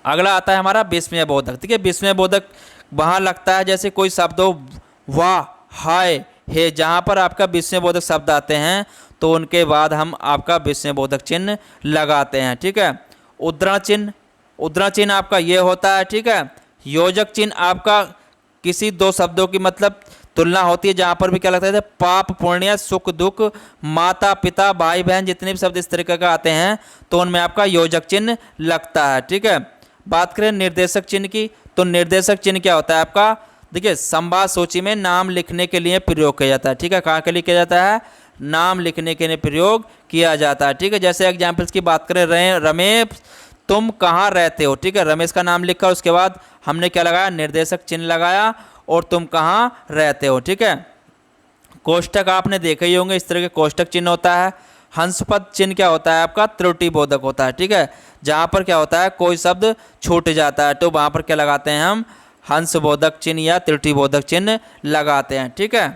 अगला आता है हमारा विस्मय बोधक, ठीक है। विस्मय बोधक वहाँ लगता है जैसे कोई शब्द हो, वाह, हाय, हे, जहाँ पर आपका विस्मय बोधक शब्द आते हैं तो उनके बाद हम आपका विस्मय बोधक चिन्ह लगाते हैं, ठीक है। उद्धरण चिन्ह, उद्धरण चिन्ह आपका ये होता है, ठीक है। योजक चिन्ह आपका किसी 2 शब्दों की मतलब तुलना होती है जहाँ पर भी क्या लगता है, जैसे पाप पुण्य सुख दुख माता पिता भाई बहन जितने भी शब्द इस तरीके का आते हैं तो उनमें आपका योजक चिन्ह लगता है। ठीक है, बात करें निर्देशक चिन्ह की, तो निर्देशक चिन्ह क्या होता है आपका, देखिए संवाद सूची में नाम लिखने के लिए प्रयोग किया जाता है। ठीक है, कहाँ के लिए किया जाता है, नाम लिखने के लिए प्रयोग किया जाता है। ठीक है, जैसे एग्जाम्पल्स की बात करें, रमेश तुम कहाँ रहते हो। ठीक है, रमेश का नाम लिखा, उसके बाद हमने क्या लगाया, निर्देशक चिन्ह लगाया और तुम कहाँ रहते हो। ठीक है, कोष्टक आपने देखे ही होंगे, इस तरह के कोष्टक चिन्ह होता है। हंसपद चिन्ह क्या होता है आपका, त्रुटि बोधक होता है। ठीक है, जहाँ पर क्या होता है कोई शब्द छूट जाता है तो वहाँ पर क्या लगाते हैं हम, हंस बोधक चिन्ह या त्रुटि बोधक चिन्ह लगाते हैं। ठीक है,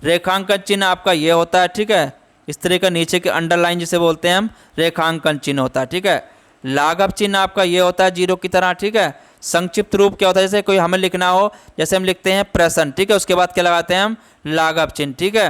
रेखांकन चिन्ह आपका ये होता है। ठीक है, इस तरह का नीचे के अंडरलाइन जिसे बोलते हैं हम, रेखांकन चिन्ह होता है। ठीक है, लाघव चिन्ह आपका ये होता है जीरो की तरह। ठीक है, संक्षिप्त रूप क्या होता है, जैसे कोई हमें लिखना हो, जैसे हम लिखते हैं प्रश्न। ठीक है, उसके बाद क्या लगाते हैं हम, लाघव चिन्ह। ठीक है,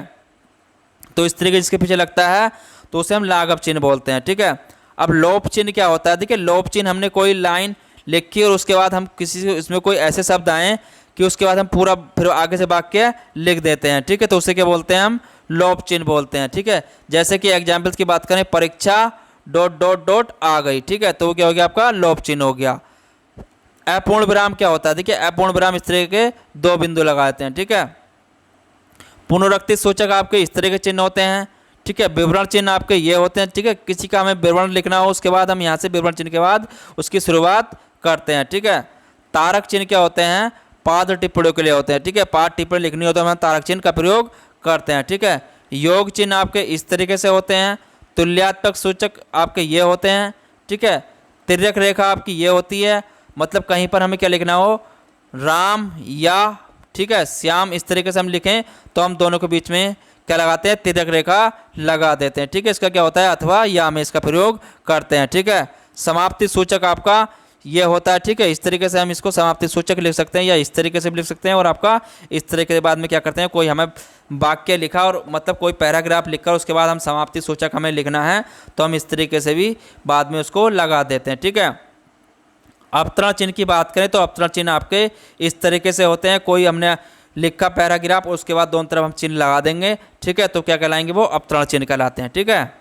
तो इस तरीके जिसके पीछे लगता है तो उसे हम लाघव चिन्ह बोलते हैं। ठीक है, अब लोप चिन्ह क्या होता है, देखिए लोप चिन्ह हमने कोई लाइन लिखी और उसके बाद हम किसी इसमें कोई ऐसे शब्द आए कि उसके बाद हम पूरा फिर आगे से वाक्य लिख देते हैं। ठीक है, तो उसे क्या बोलते हैं हम, लोप चिन्ह बोलते हैं। ठीक है, जैसे कि एग्जाम्पल्स की बात करें, परीक्षा डॉट डॉट डॉट आ गई। ठीक है, तो वो क्या हो गया आपका, लोप चिन्ह हो गया। अपूर्ण विराम क्या होता है, देखिए अपूर्ण विराम इस तरह के दो बिंदु लगाते हैं। ठीक है, पुनरुक्ति सूचक आपके इस तरह के चिन्ह होते हैं। ठीक है, विवरण चिन्ह आपके ये होते हैं। ठीक है, किसी का हमें विवरण लिखना हो उसके बाद हम यहाँ से विवरण चिन्ह के बाद उसकी शुरुआत करते हैं। ठीक है, तारक चिन्ह क्या होते हैं, पाद टिप्पणियों के लिए होते हैं। ठीक है, पाद टिप्पणी लिखनी हो तो हम तारक चिन्ह का प्रयोग करते हैं। ठीक है, योग चिन्ह आपके इस तरीके से होते हैं। तुल्यात्मक सूचक आपके ये होते हैं। ठीक है, तिर्यक रेखा आपकी ये होती है, मतलब कहीं पर हमें क्या लिखना हो, राम या ठीक है श्याम, इस तरीके से हम लिखें तो हम दोनों के बीच में क्या लगाते हैं, तिर्यक रेखा लगा देते हैं। ठीक है, इसका क्या होता है, अथवा या में इसका प्रयोग करते हैं। ठीक है, समाप्ति सूचक आपका ये होता है। ठीक है, इस तरीके से हम इसको समाप्ति सूचक लिख सकते हैं या इस तरीके से भी लिख सकते हैं। और आपका इस तरीके के बाद में क्या करते हैं, कोई हमें वाक्य लिखा और मतलब कोई पैराग्राफ लिखकर उसके बाद हम समाप्ति सूचक हमें लिखना है तो हम इस तरीके से भी बाद में उसको लगा देते हैं। ठीक है, अवतरण चिन्ह की बात करें तो अवतरण चिन्ह आपके इस तरीके से होते हैं, कोई हमने लिखा पैराग्राफ और उसके बाद दोनों तरफ हम चिन्ह लगा देंगे। ठीक है, तो क्या कहलाएंगे, वो अवतरण चिन्ह कहलाते हैं। ठीक है,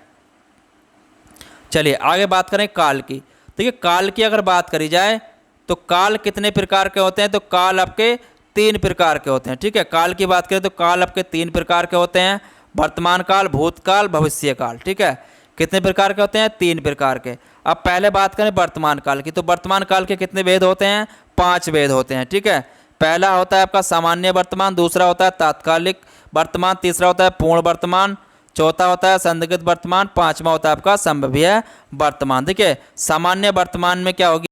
चलिए आगे बात करें काल की। देखिए काल की अगर बात करी जाए तो काल कितने प्रकार के होते हैं, तो काल आपके 3 प्रकार के होते हैं। ठीक है, काल की बात करें तो काल आपके 3 प्रकार के होते हैं, वर्तमान काल, भूतकाल, भविष्य काल। ठीक है, कितने प्रकार के होते हैं, 3 प्रकार के। अब पहले बात करें वर्तमान काल की, तो वर्तमान काल के कितने वेद होते हैं, 5 वेद होते हैं। ठीक है, पहला होता है आपका सामान्य वर्तमान, दूसरा होता है तात्कालिक वर्तमान, तीसरा होता है पूर्ण वर्तमान, चौथा होता है संदिग्ध वर्तमान, 5वां होता है आपका संभाव्य वर्तमान। देखिए सामान्य वर्तमान में क्या होगी,